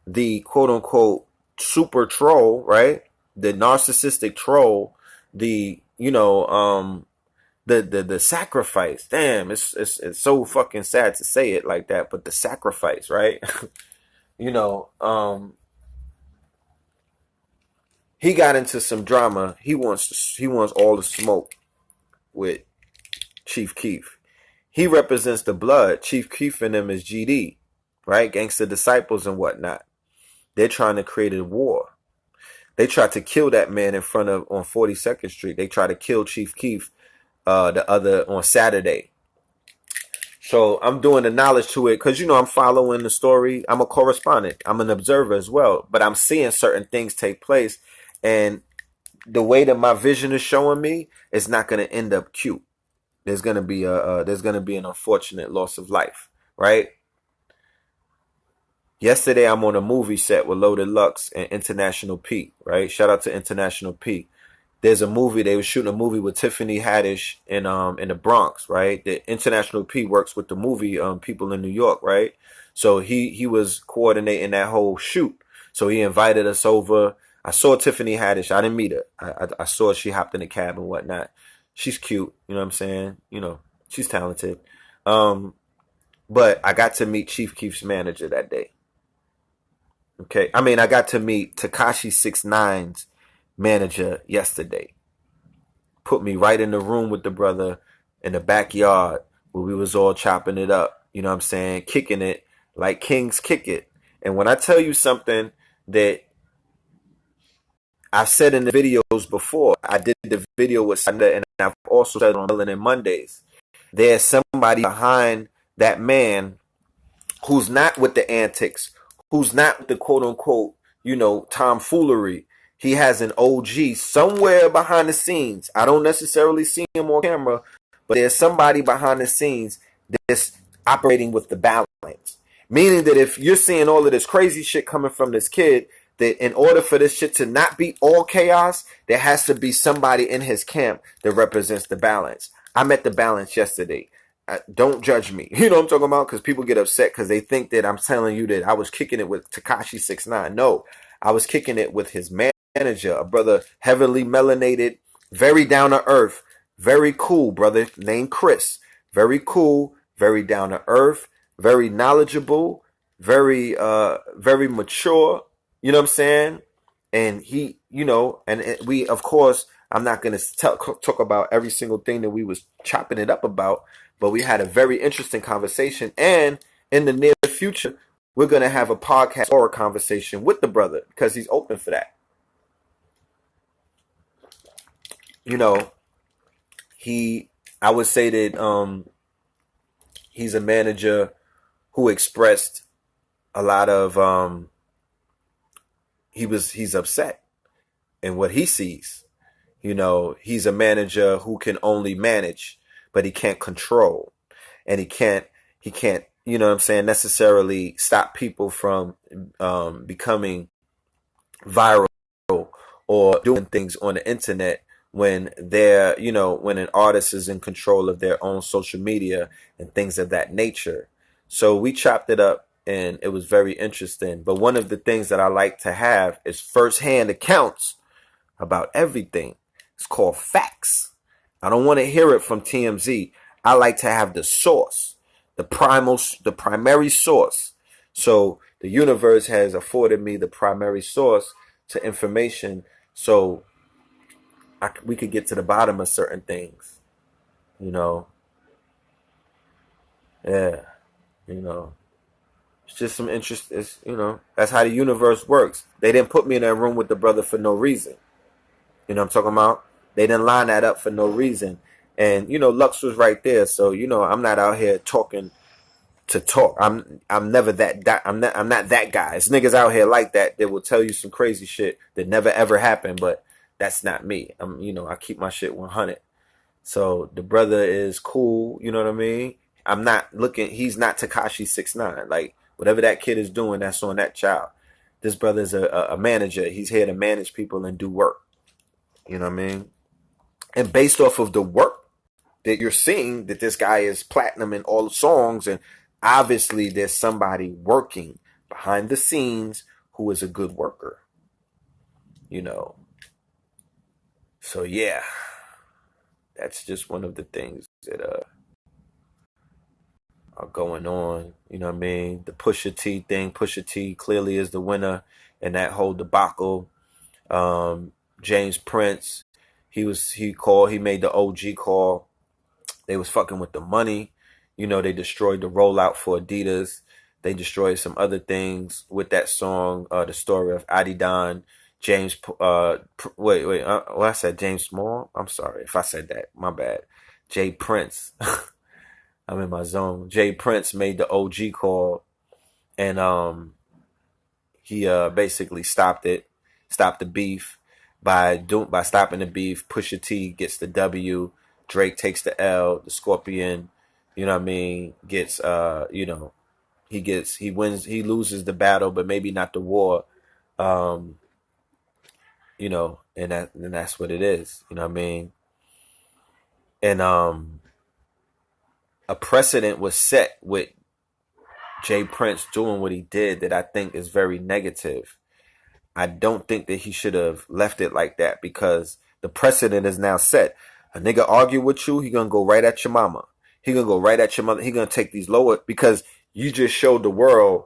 the quote unquote super troll, right? The narcissistic troll, the sacrifice. Damn, it's so fucking sad to say it like that, but the sacrifice, right? He got into some drama. He wants all the smoke with Chief Keef. He represents the blood. Chief Keef and them is GD, right? Gangster Disciples and whatnot. They're trying to create a war. They tried to kill that man on 42nd Street. They tried to kill Chief Keef on Saturday. So I'm doing the knowledge to it because, I'm following the story. I'm a correspondent. I'm an observer as well. But I'm seeing certain things take place. And the way that my vision is showing me, it's not going to end up cute. There's going to be an unfortunate loss of life, right? Yesterday, I'm on a movie set with Loaded Lux and International P, right? Shout out to International P. There's a movie, they were shooting a movie with Tiffany Haddish in the Bronx, right? The International P works with the movie people in New York, right? So he was coordinating that whole shoot. So he invited us over. I saw Tiffany Haddish. I didn't meet her. I saw she hopped in the cab and whatnot. She's cute, you know what I'm saying? She's talented. But I got to meet Chief Keef's manager that day. Okay, I got to meet Tekashi 6ix9ine's manager yesterday. Put me right in the room with the brother in the backyard where we was all chopping it up. You know what I'm saying? Kicking it like kings kick it. And when I tell you something that I've said in the videos before, I did the video with Sanda, and I've also said on Melanin Mondays, there's somebody behind that man who's not with the antics, who's not with the quote unquote, tomfoolery. He has an OG somewhere behind the scenes. I don't necessarily see him on camera, but there's somebody behind the scenes that's operating with the balance. Meaning that if you're seeing all of this crazy shit coming from this kid, that in order for this shit to not be all chaos, there has to be somebody in his camp that represents the balance. I met the balance yesterday. Don't judge me. You know what I'm talking about? Because people get upset because they think that I'm telling you that I was kicking it with Tekashi 6ix9ine. No, I was kicking it with his manager, a brother heavily melanated, very down to earth, very cool brother named Chris. Very cool, very down to earth, very knowledgeable, very mature. You know what I'm saying? And he, and we, of course, I'm not going to talk about every single thing that we was chopping it up about, but we had a very interesting conversation. And in the near future, we're going to have a podcast or a conversation with the brother because he's open for that. I would say that he's a manager who expressed a lot of he's upset in what he sees. He's a manager who can only manage, but he can't control. And he can't, necessarily stop people from becoming viral or doing things on the internet when when an artist is in control of their own social media and things of that nature. So we chopped it up and it was very interesting. But one of the things that I like to have is firsthand accounts about everything. It's called facts. I don't want to hear it from TMZ. I like to have the source, the primary source. So the universe has afforded me the primary source to information so we could get to the bottom of certain things. Yeah. It's just some interest. It's, that's how the universe works. They didn't put me in that room with the brother for no reason. You know what I'm talking about? They didn't line that up for no reason. And, Lux was right there. So, I'm not out here talking to talk. I'm never that. I'm not that guy. It's niggas out here like that will tell you some crazy shit that never ever happened. But that's not me. I keep my shit 100. So the brother is cool. You know what I mean? He's not Tekashi 6ix9ine. Like, whatever that kid is doing, that's on that child. This brother's a manager. He's here to manage people and do work. You know what I mean? And based off of the work that you're seeing, that this guy is platinum in all the songs, and obviously there's somebody working behind the scenes who is a good worker. So yeah, that's just one of the things that are going on. You know what I mean? The Pusha T thing. Pusha T clearly is the winner in that whole debacle. James Prince, he made the OG call. They was fucking with the money. You know, they destroyed the rollout for Adidas. They destroyed some other things with that song, the story of Adidon. James, well, I said James Small. I'm sorry if I said that. My bad. Jay Prince. I'm in my zone. Jay Prince made the OG call, and he basically stopped the beef by stopping the beef. Pusha T gets the W. Drake takes the L. The Scorpion, you know what I mean, gets he wins, he loses the battle, but maybe not the war. And that's what it is, you know what I mean? And a precedent was set with Jay Prince doing what he did that I think is very negative. I don't think that he should have left it like that, because the precedent is now set. A nigga argue with you, he gonna go right at your mama. He gonna go right at your mother. He gonna take these lower, because you just showed the world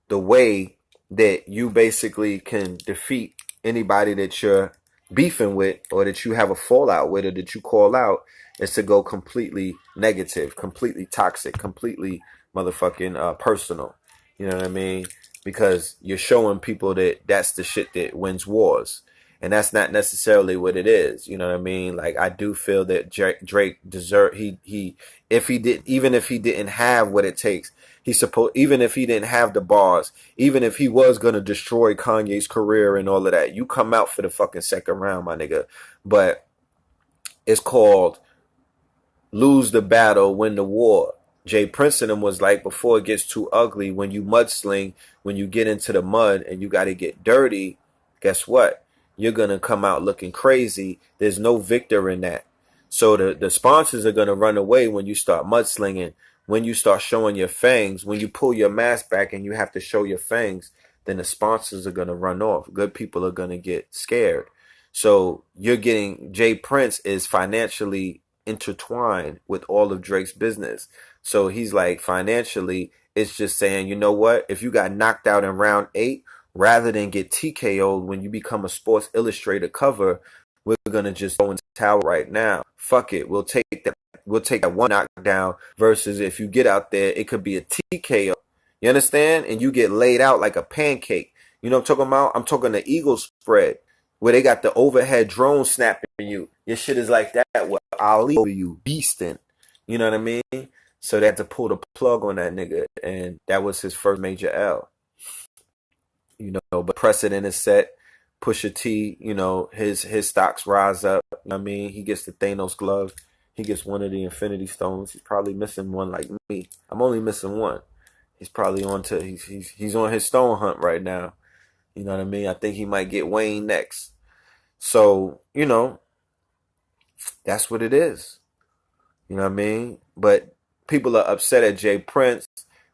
the way that you basically can defeat anybody that you're beefing with, or that you have a fallout with, or that you call out, is to go completely negative, completely toxic, completely motherfucking personal. You know what I mean? Because you're showing people that that's the shit that wins wars. And that's not necessarily what it is. You know what I mean? Like, I do feel that Drake deserved, even if he didn't have what it takes, even if he didn't have the bars, even if he was going to destroy Kanye's career and all of that, you come out for the fucking second round, my nigga. But it's called lose the battle, win the war. Jay Prince and him was like, before it gets too ugly, when you mudsling, when you get into the mud and you got to get dirty, guess what? You're going to come out looking crazy. There's no victor in that. So the sponsors are going to run away when you start mudslinging, when you start showing your fangs, when you pull your mask back and you have to show your fangs, then the sponsors are going to run off. Good people are going to get scared. So Jay Prince is financially intertwined with all of Drake's business. So he's like, financially, it's just saying, you know what? If you got knocked out in round 8, rather than get TKO'd when you become a Sports Illustrated cover, we're gonna just go into towel right now. Fuck it. We'll take that one knockdown, versus if you get out there, it could be a TKO. You understand? And you get laid out like a pancake. You know what I'm talking about? I'm talking the Eagle spread, where they got the overhead drone snapping you. Your shit is like that with Ali over you, beasting. You know what I mean? So they had to pull the plug on that nigga, and that was his first major L. You know, but precedent is set. Pusha T, you know, his stocks rise up. You know what I mean? He gets the Thanos glove. He gets one of the Infinity Stones. He's probably missing one like me. I'm only missing one. He's probably he's on his stone hunt right now. You know what I mean? I think he might get Wayne next. So, you know, that's what it is. You know what I mean? But people are upset at Jay Prince.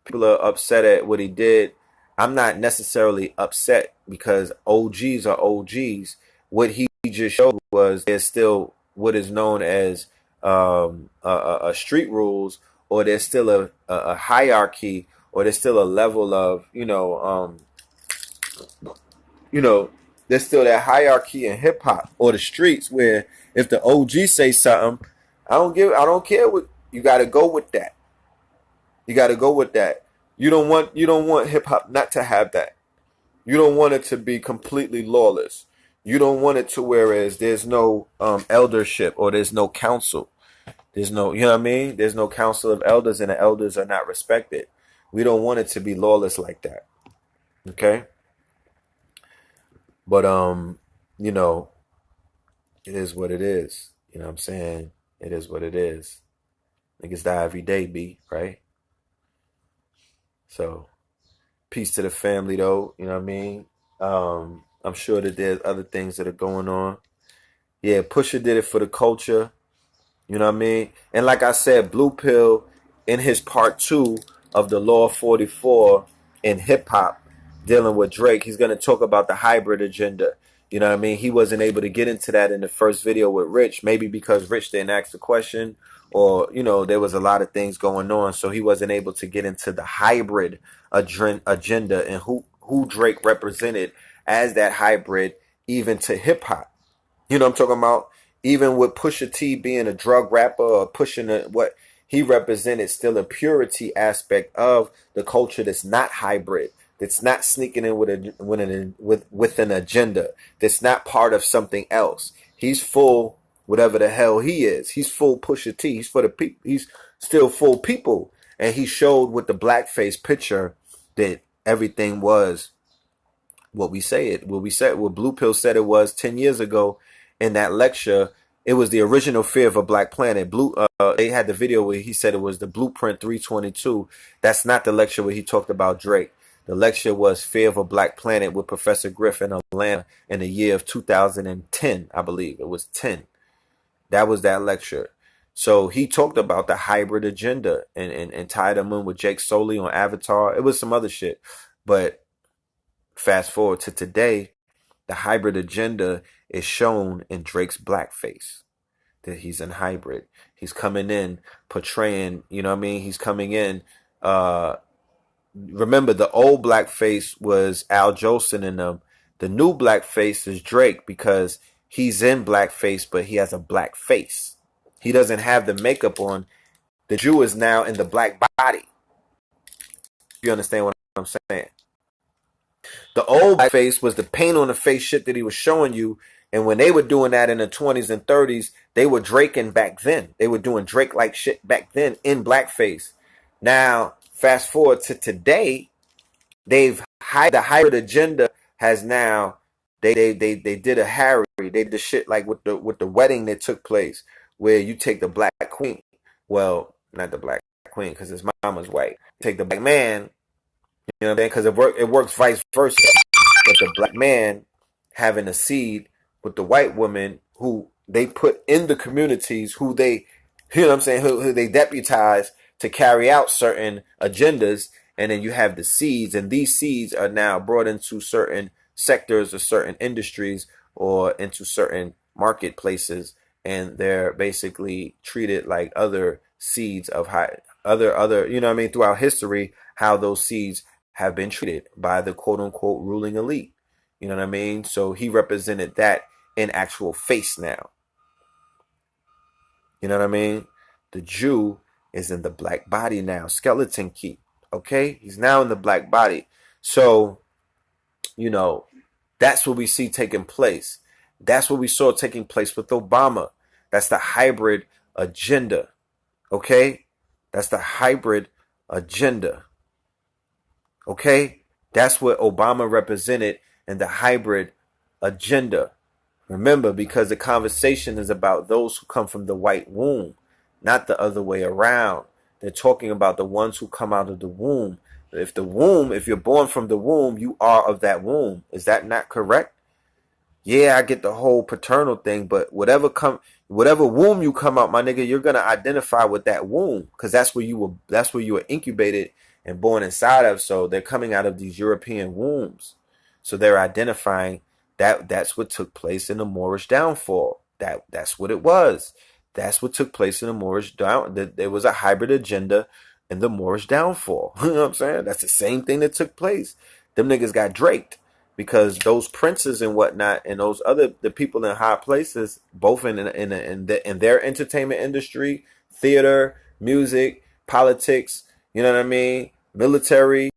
People are upset at what he did. I'm not necessarily upset, because OGs are OGs. What he just showed was there's still what is known as a street rules, or there's still a hierarchy, or there's still a level of, there's still that hierarchy in hip hop or the streets, where if the OG say something, I don't care what, you got to go with that. You got to go with that. You don't want hip hop not to have that. You don't want it to be completely lawless. You don't want it to whereas there's no eldership, or there's no council. There's no, you know what I mean? There's no council of elders, and the elders are not respected. We don't want it to be lawless like that. Okay? But you know, it is what it is. You know what I'm saying? It is what it is. Niggas die every day, B, right? So, peace to the family, though. You know what I mean? I'm sure that there's other things that are going on. Yeah, Pusha did it for the culture. You know what I mean? And like I said, Blue Pill, in his part 2 of the Law 44 in hip hop, dealing with Drake, he's going to talk about the hybrid agenda. You know what I mean? He wasn't able to get into that in the first video with Rich, maybe because Rich didn't ask the question, or, you know, there was a lot of things going on, so he wasn't able to get into the hybrid agenda and who Drake represented as that hybrid even to hip hop. You know what I'm talking about? Even with Pusha T being a drug rapper or pushing what he represented, still a purity aspect of the culture that's not hybrid, that's not sneaking in with an agenda, that's not part of something else. He's full whatever the hell he is. He's full Pusha T. He's for the people. He's still full people, and he showed with the blackface picture that everything was what we said, what Blue Pill said it was 10 years ago in that lecture. It was the original Fear of a Black Planet. They had the video where he said it was the Blueprint 322. That's not the lecture where he talked about Drake. The lecture was Fear of a Black Planet with Professor Griff in Atlanta in the year of 2010, I believe. It was 10. That was that lecture. So he talked about the hybrid agenda and tied them in with Jake Sully on Avatar. It was some other shit. But fast forward to today, the hybrid agenda is shown in Drake's blackface. That he's in hybrid. He's coming in portraying, you know what I mean? He's coming in. Remember, the old blackface was Al Jolson and them. The new blackface is Drake because he's in blackface, but he has a black face. He doesn't have the makeup on. The Jew is now in the black body. You understand what I'm saying? The old face was the paint on the face shit that he was showing you. And when they were doing that in the 20s and 30s, they were Draking back then. They were doing Drake-like shit back then in blackface. Now, fast forward to today, the hybrid agenda has now, they did a Harry. They did the shit like with the wedding that took place, where you take the black queen. Well, not the black queen, because his mama's white. Take the black man. You know what I'm saying? Because it works vice versa. But the black man having a seed with the white woman who they put in the communities, who they, you know what I'm saying, who they deputize to carry out certain agendas. And then you have the seeds, and these seeds are now brought into certain sectors or certain industries or into certain marketplaces. And they're basically treated like other seeds of other, you know what I mean, throughout history, how those seeds have been treated by the quote unquote ruling elite. You know what I mean? So he represented that in actual face now. You know what I mean? The Jew is in the black body now. Skeleton key. Okay? He's now in the black body. So, you know, that's what we see taking place. That's what we saw taking place with Obama. That's the hybrid agenda. Okay? That's the hybrid agenda. Okay? That's what Obama represented in the hybrid agenda. Remember, because the conversation is about those who come from the white womb, not the other way around. They're talking about the ones who come out of the womb. If you're born from the womb, you are of that womb. Is that not correct? Yeah, I get the whole paternal thing, but whatever womb you come out, my nigga, you're gonna identify with that womb, because that's where you were incubated and born inside of. So they're coming out of these European wombs. So they're identifying that's what took place in the Moorish downfall. That's what it was. That's what took place in the Moorish down. There was a hybrid agenda in the Moorish downfall. You know what I'm saying? That's the same thing that took place. Them niggas got draked because those princes and whatnot and the people in high places, both in their entertainment industry, theater, music, politics, you know what I mean, military,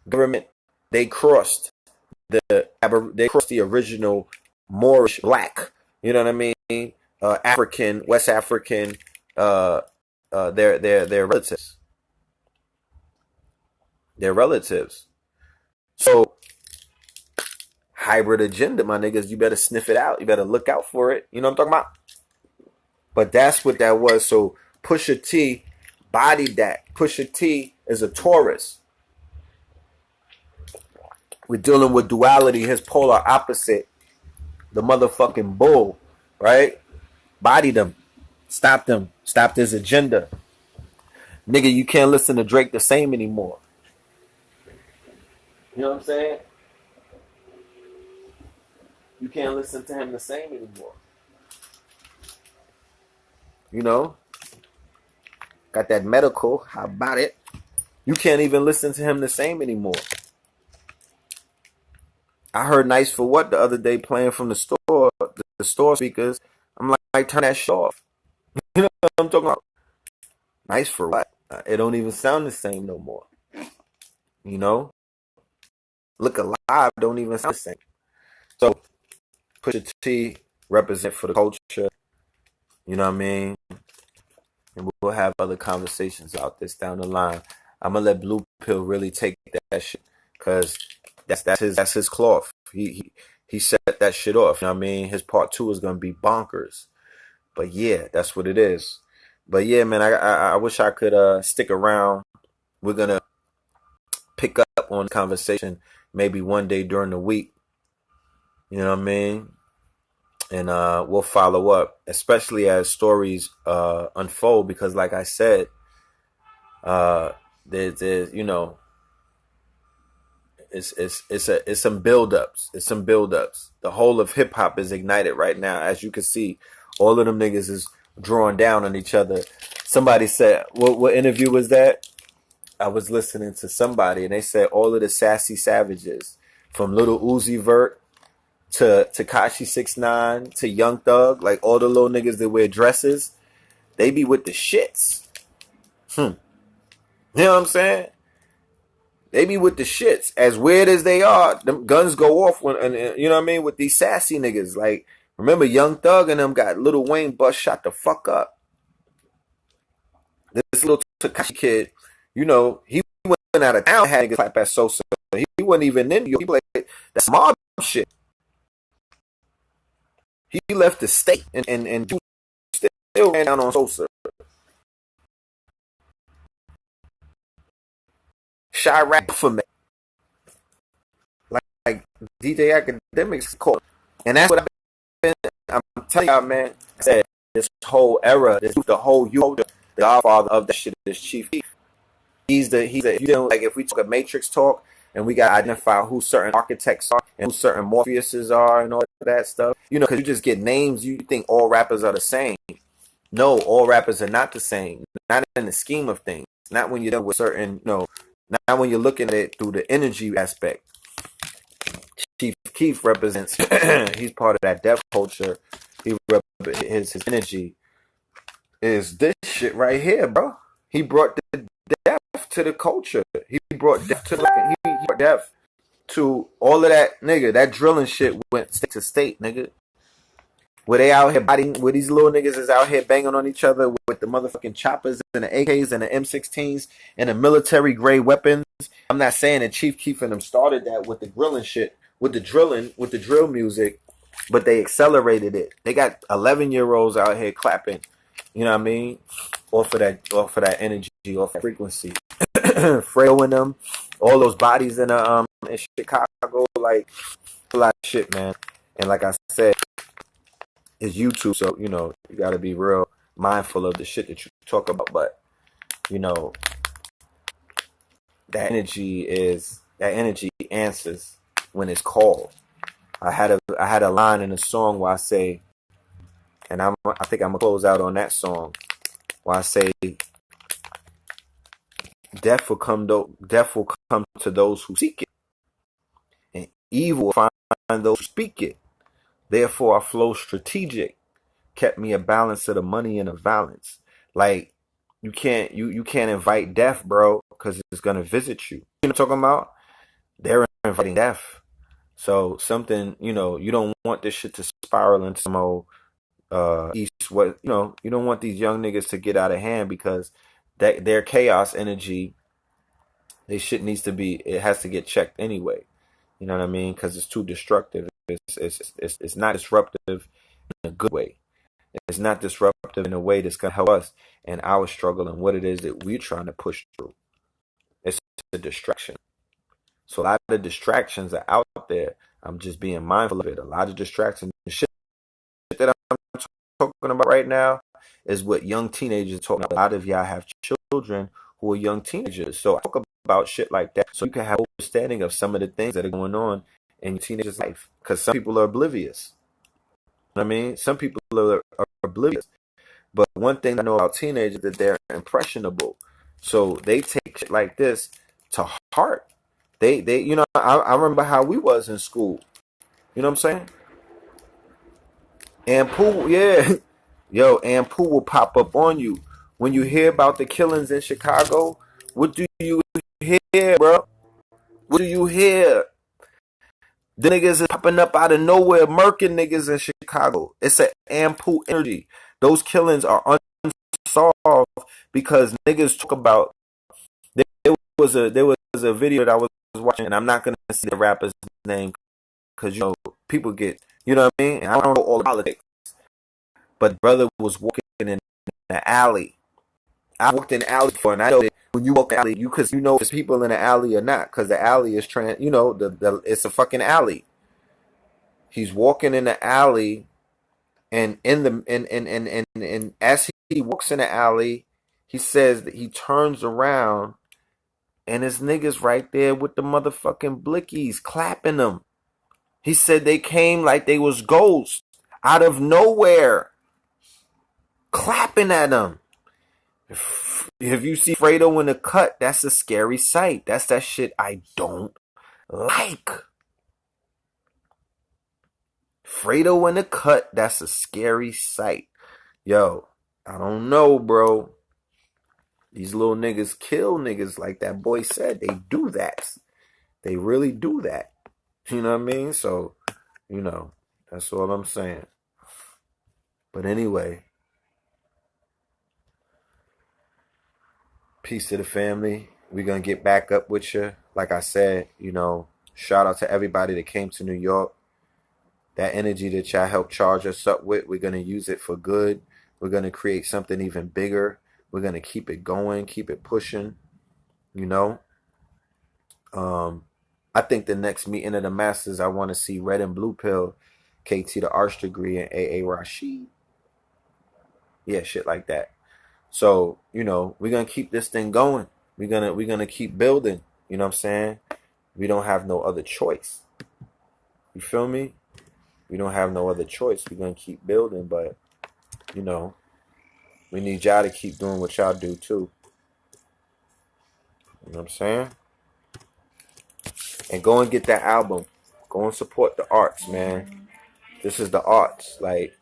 government, they crossed the original Moorish black, you know what I mean, African, West African, their relatives. Their relatives. So hybrid agenda, my niggas, you better sniff it out. You better look out for it. You know what I'm talking about? But that's what that was. So Pusha T bodied that. Pusha T is a Taurus. We're dealing with duality, his polar opposite, the motherfucking bull, right? Bodied him. Stopped him. Stopped his agenda. Nigga, you can't listen to Drake the same anymore. You know what I'm saying? You can't listen to him the same anymore. You know? Got that medical. How about it? You can't even listen to him the same anymore. I heard Nice for What the other day playing from the store speakers. I'm like, turn that shit off. You know what I'm talking about? Nice for What? It don't even sound the same no more. You know? Look Alive don't even sound the same. So Pusha T represent for the culture. You know what I mean? And we'll have other conversations about this down the line. I'm gonna let Blue Pill really take that shit, cause that's his cloth. He set that shit off. You know what I mean? His part 2 is gonna be bonkers. But yeah, that's what it is. But yeah, man, I wish I could stick around. We're gonna pick up on the conversation maybe one day during the week. You know what I mean? And we'll follow up, especially as stories unfold, because like I said, there's you know, it's some buildups. It's some buildups. The whole of hip hop is ignited right now. As you can see, all of them niggas is drawing down on each other. Somebody said, what interview was that? I was listening to somebody and they said all of the sassy savages, from Little Uzi Vert to Tekashi 6ix9ine to Young Thug, like all the little niggas that wear dresses, they be with the shits. You know what I'm saying? They be with the shits. As weird as they are, them guns go off when, and you know what I mean, with these sassy niggas. Like, remember Young Thug and them got Lil Wayne bust shot the fuck up. This little Tekashi kid, you know, he went out of town, had niggas clap at Sosa. He wasn't even in New York. He played that mob shit. He left the state and still ran down on Sosa. Chirac for me. Like DJ Academics called. And that's what I'm telling y'all, man. I said this whole era, the whole youth, the godfather of that shit is Chief Keef. He's you know, like if we took a Matrix talk and we got to identify who certain architects are and who certain Morpheuses are and all that stuff, you know, because you just get names, you think all rappers are the same. No, all rappers are not the same. Not in the scheme of things. Not when you're done with certain, no, not when you're looking at it through the energy aspect. Chief Keef represents, he's part of that deaf culture. His energy is this shit right here, bro. He brought the deaf to the culture. He brought deaf to he brought deaf to all of that, nigga. That drilling shit went state to state, nigga. Where they out here biting, where these little niggas is out here banging on each other with the motherfucking choppers and the AKs and the M16s and the military grade weapons. I'm not saying that Chief Keef and them started that with the grilling shit, with the drill music, but they accelerated it. They got 11-year-olds out here clapping, you know what I mean? Off of that energy, off that frequency. Frail in them, all those bodies in Chicago, like a lot of shit, man. And like I said, it's YouTube, so you know you got to be real mindful of the shit that you talk about. But you know that energy answers when it's called. I had a line in a song where I say, and I think I'm gonna close out on that song where I say, death will come to those who seek it, and evil will find those who speak it. Therefore, I flow strategic, kept me a balance of the money and a balance. Like you can't invite death, bro, because it's gonna visit you. You know what I'm talking about? They're inviting death. So something, you know, you don't want this shit to spiral into some old east. What you know, you don't want these young niggas to get out of hand because their chaos energy, they shit needs to be. It has to get checked anyway. You know what I mean? Because it's too destructive. It's not disruptive in a good way. It's not disruptive in a way that's gonna help us in our struggle and what it is that we're trying to push through. It's a distraction. So a lot of distractions are out there. I'm just being mindful of it. A lot of distractions. The shit that I'm talking about right now is what young teenagers are talking about. A lot of y'all have children who are young teenagers. So I talk about shit like that so you can have understanding of some of the things that are going on in your teenager's life. Because some people are oblivious. You know what I mean? Some people are oblivious. But one thing I know about teenagers is that they're impressionable. So they take shit like this to heart. They you know, I remember how we was in school. You know what I'm saying? And Pooh, yeah. Yo, and Pooh will pop up on you. When you hear about the killings in Chicago, what do you hear, bro? What do you hear? The niggas is popping up out of nowhere, murking niggas in Chicago. It's an ample energy. Those killings are unsolved because niggas talk about. There was a video that I was watching, and I'm not gonna say the rapper's name because you know people get, you know what I mean. I don't know all the politics, but brother was walking in the alley. I walked in the alley before, and I know that when you walk in the alley, you know if there's people in the alley or not, because the alley is you know, it's a fucking alley. He's walking in the alley, and and as he walks in the alley, he says that he turns around, and his niggas right there with the motherfucking blickies clapping them. He said they came like they was ghosts out of nowhere, clapping at him. If you see Fredo in the cut, that's a scary sight. That's that shit I don't like. Fredo in the cut, that's a scary sight. Yo, I don't know, bro. These little niggas kill niggas like that boy said. They do that. They really do that. You know what I mean? So, you know, that's all I'm saying. But anyway, peace to the family. We're going to get back up with you. Like I said, you know, shout out to everybody that came to New York. That energy that y'all helped charge us up with, we're going to use it for good. We're going to create something even bigger. We're going to keep it going, keep it pushing, you know. I think the next meeting of the masters, I want to see Red and Blue Pill, KT the Arts Degree, and AA Rashid. Yeah, shit like that. So, you know, we're going to keep this thing going. We're gonna keep building. You know what I'm saying? We don't have no other choice. You feel me? We don't have no other choice. We're going to keep building, but, you know, we need y'all to keep doing what y'all do, too. You know what I'm saying? And go and get that album. Go and support the arts, man. This is the arts. Like,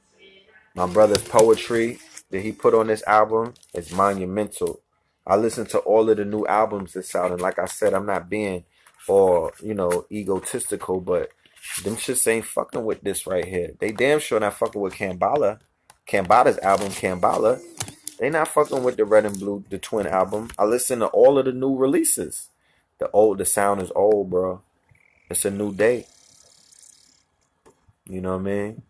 my brother's poetry that he put on this album is monumental. I listened to all of the new albums that's out, and like I said, I'm not being all, you know, egotistical, but them shits ain't fucking with this right here. They damn sure not fucking with Kambala. Kambala's album, Kambala. They not fucking with the Red and Blue, the twin album. I listen to all of the new releases. The sound is old, bro. It's a new day. You know what I mean?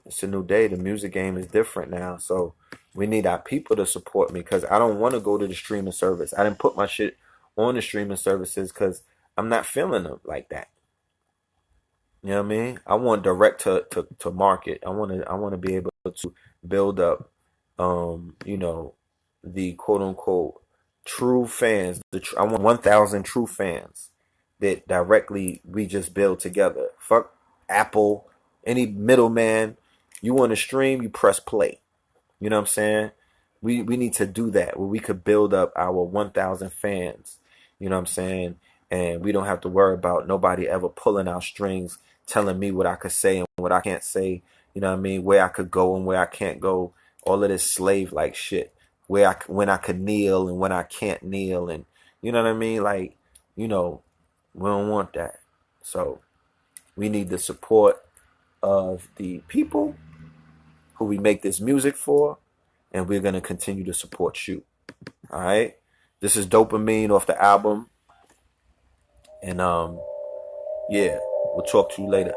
It's a new day. The music game is different now. So we need our people to support me because I don't want to go to the streaming service. I didn't put my shit on the streaming services because I'm not feeling them like that. You know what I mean? I want direct to market. I want to be able to build up, you know, the quote unquote true fans. I want 1,000 true fans that directly we just build together. Fuck Apple, any middleman. You want to stream, you press play. You know what I'm saying? We need to do that where we could build up our 1,000 fans. You know what I'm saying? And we don't have to worry about nobody ever pulling out strings, telling me what I could say and what I can't say. You know what I mean? Where I could go and where I can't go. All of this slave-like shit. When I could kneel and when I can't kneel. And you know what I mean? Like, you know, we don't want that. So we need the support of the people who we make this music for. And we're going to continue to support you. All right? This is Dopamine off the album. And, yeah, we'll talk to you later.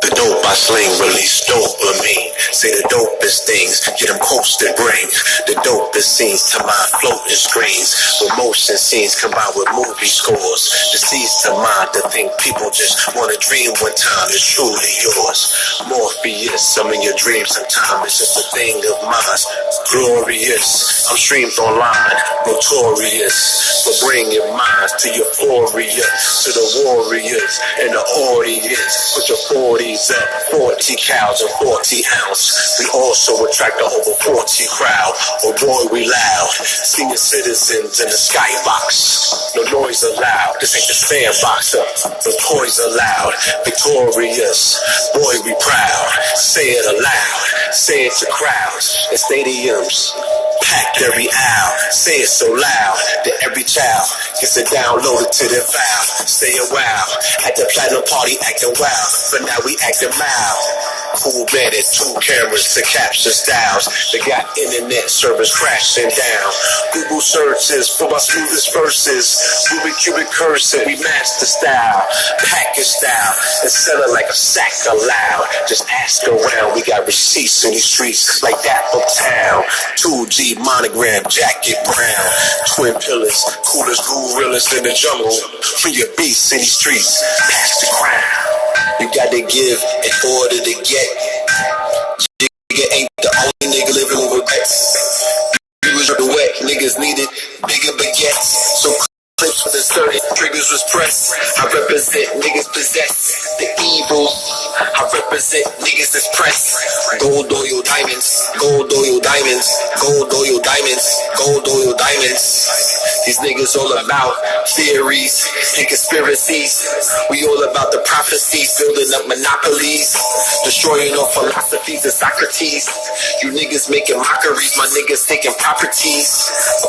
The dope I sling release dopamine. Say the dopest things, get them coasted brains. The dope the scenes to my floating screens. With motion scenes combined with movie scores. Deceased to mind to think people just want to dream one time is truly yours. Morpheus, some of your dreams sometimes it's just a thing of mine. Glorious, I'm streamed online, notorious for bringing minds to euphoria, to the warriors and the audience. Put your 40s up, 40 cows and 40 ounce. We also attract a over 40 crowd. Oh boy, we loud. Senior citizens in the skybox. No noise allowed. This ain't the sandbox. The toys allowed. Victorious. Boy, we proud. Say it aloud. Say it to crowds and stadiums. Packed every hour. Say it so loud that every child gets it downloaded to their file. Stay a while. At the platinum party acting wild. But now we acting mild. Cool bandit, 2 cameras to capture styles. They got internet service crashing down. Google searches for my smoothest verses. Rubik cubic cursive, we match the style. Package style, and sell it like a sack aloud. Just ask around, we got receipts in these streets like that uptown. 2G monogram, jacket brown. Twin pillars, coolest gorillas in the jungle. Free your beasts in these streets, pass the crown. You gotta give in order to get. Nigga ain't the only nigga living with regrets. You was the wet, niggas needed bigger baguettes. So clips with the 30 triggers was pressed. I represent niggas possess the evil. I represent niggas that's pressed. Gold oil diamonds, gold oil diamonds, gold oil diamonds, gold oil diamonds. These niggas all about theories and conspiracies. We all about the prophecies, building up monopolies, destroying all philosophies of Socrates. You niggas making mockeries, my niggas taking properties.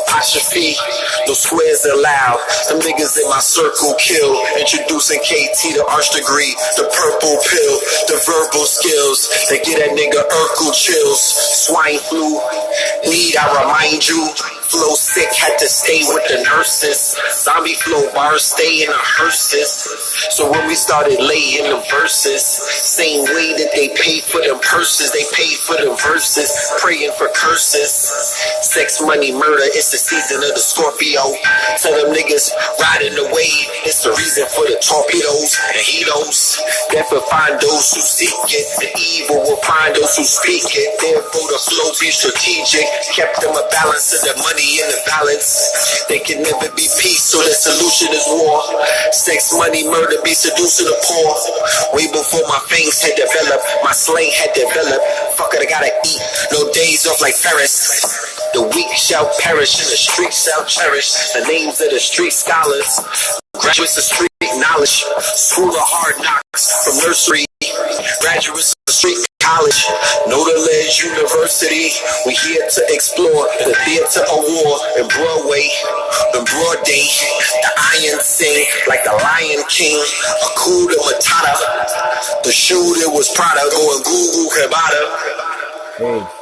Apostrophe, no swears allowed. Some niggas in my circle kill. Introducing KT, the arch degree, the purple pill, the verbal skills. They get that nigga Urkel chills. Swine flu, need I remind you. Flow sick, had to stay with the nurses. Zombie flow bars stay in the hearses. So when we started laying the verses, same way that they paid for them purses, they paid for them verses, praying for curses. Sex, money, murder, it's the season of the Scorpio. Tell them niggas riding the wave, it's the reason for the torpedoes and helos. Death will find those who seek it, the evil will find those who speak it. Therefore the flow be strategic, kept them a balance of the money in the balance. They can never be peace, so the solution is war. Sex, money, murder be seducing the poor. Way before my fangs had developed, my slang had developed. Fuck it, I gotta eat, no days off like Ferris. The weak shall perish and the streets shall cherish the names of the street scholars. Graduates of street knowledge, school of hard knocks from nursery. Graduates of street college, know the ledge university. We here to explore the theater of war in Broadway, in broad day. The iron sing like the Lion King. Akuda Matata, the shooter was Prada going Google Kabata. Hey.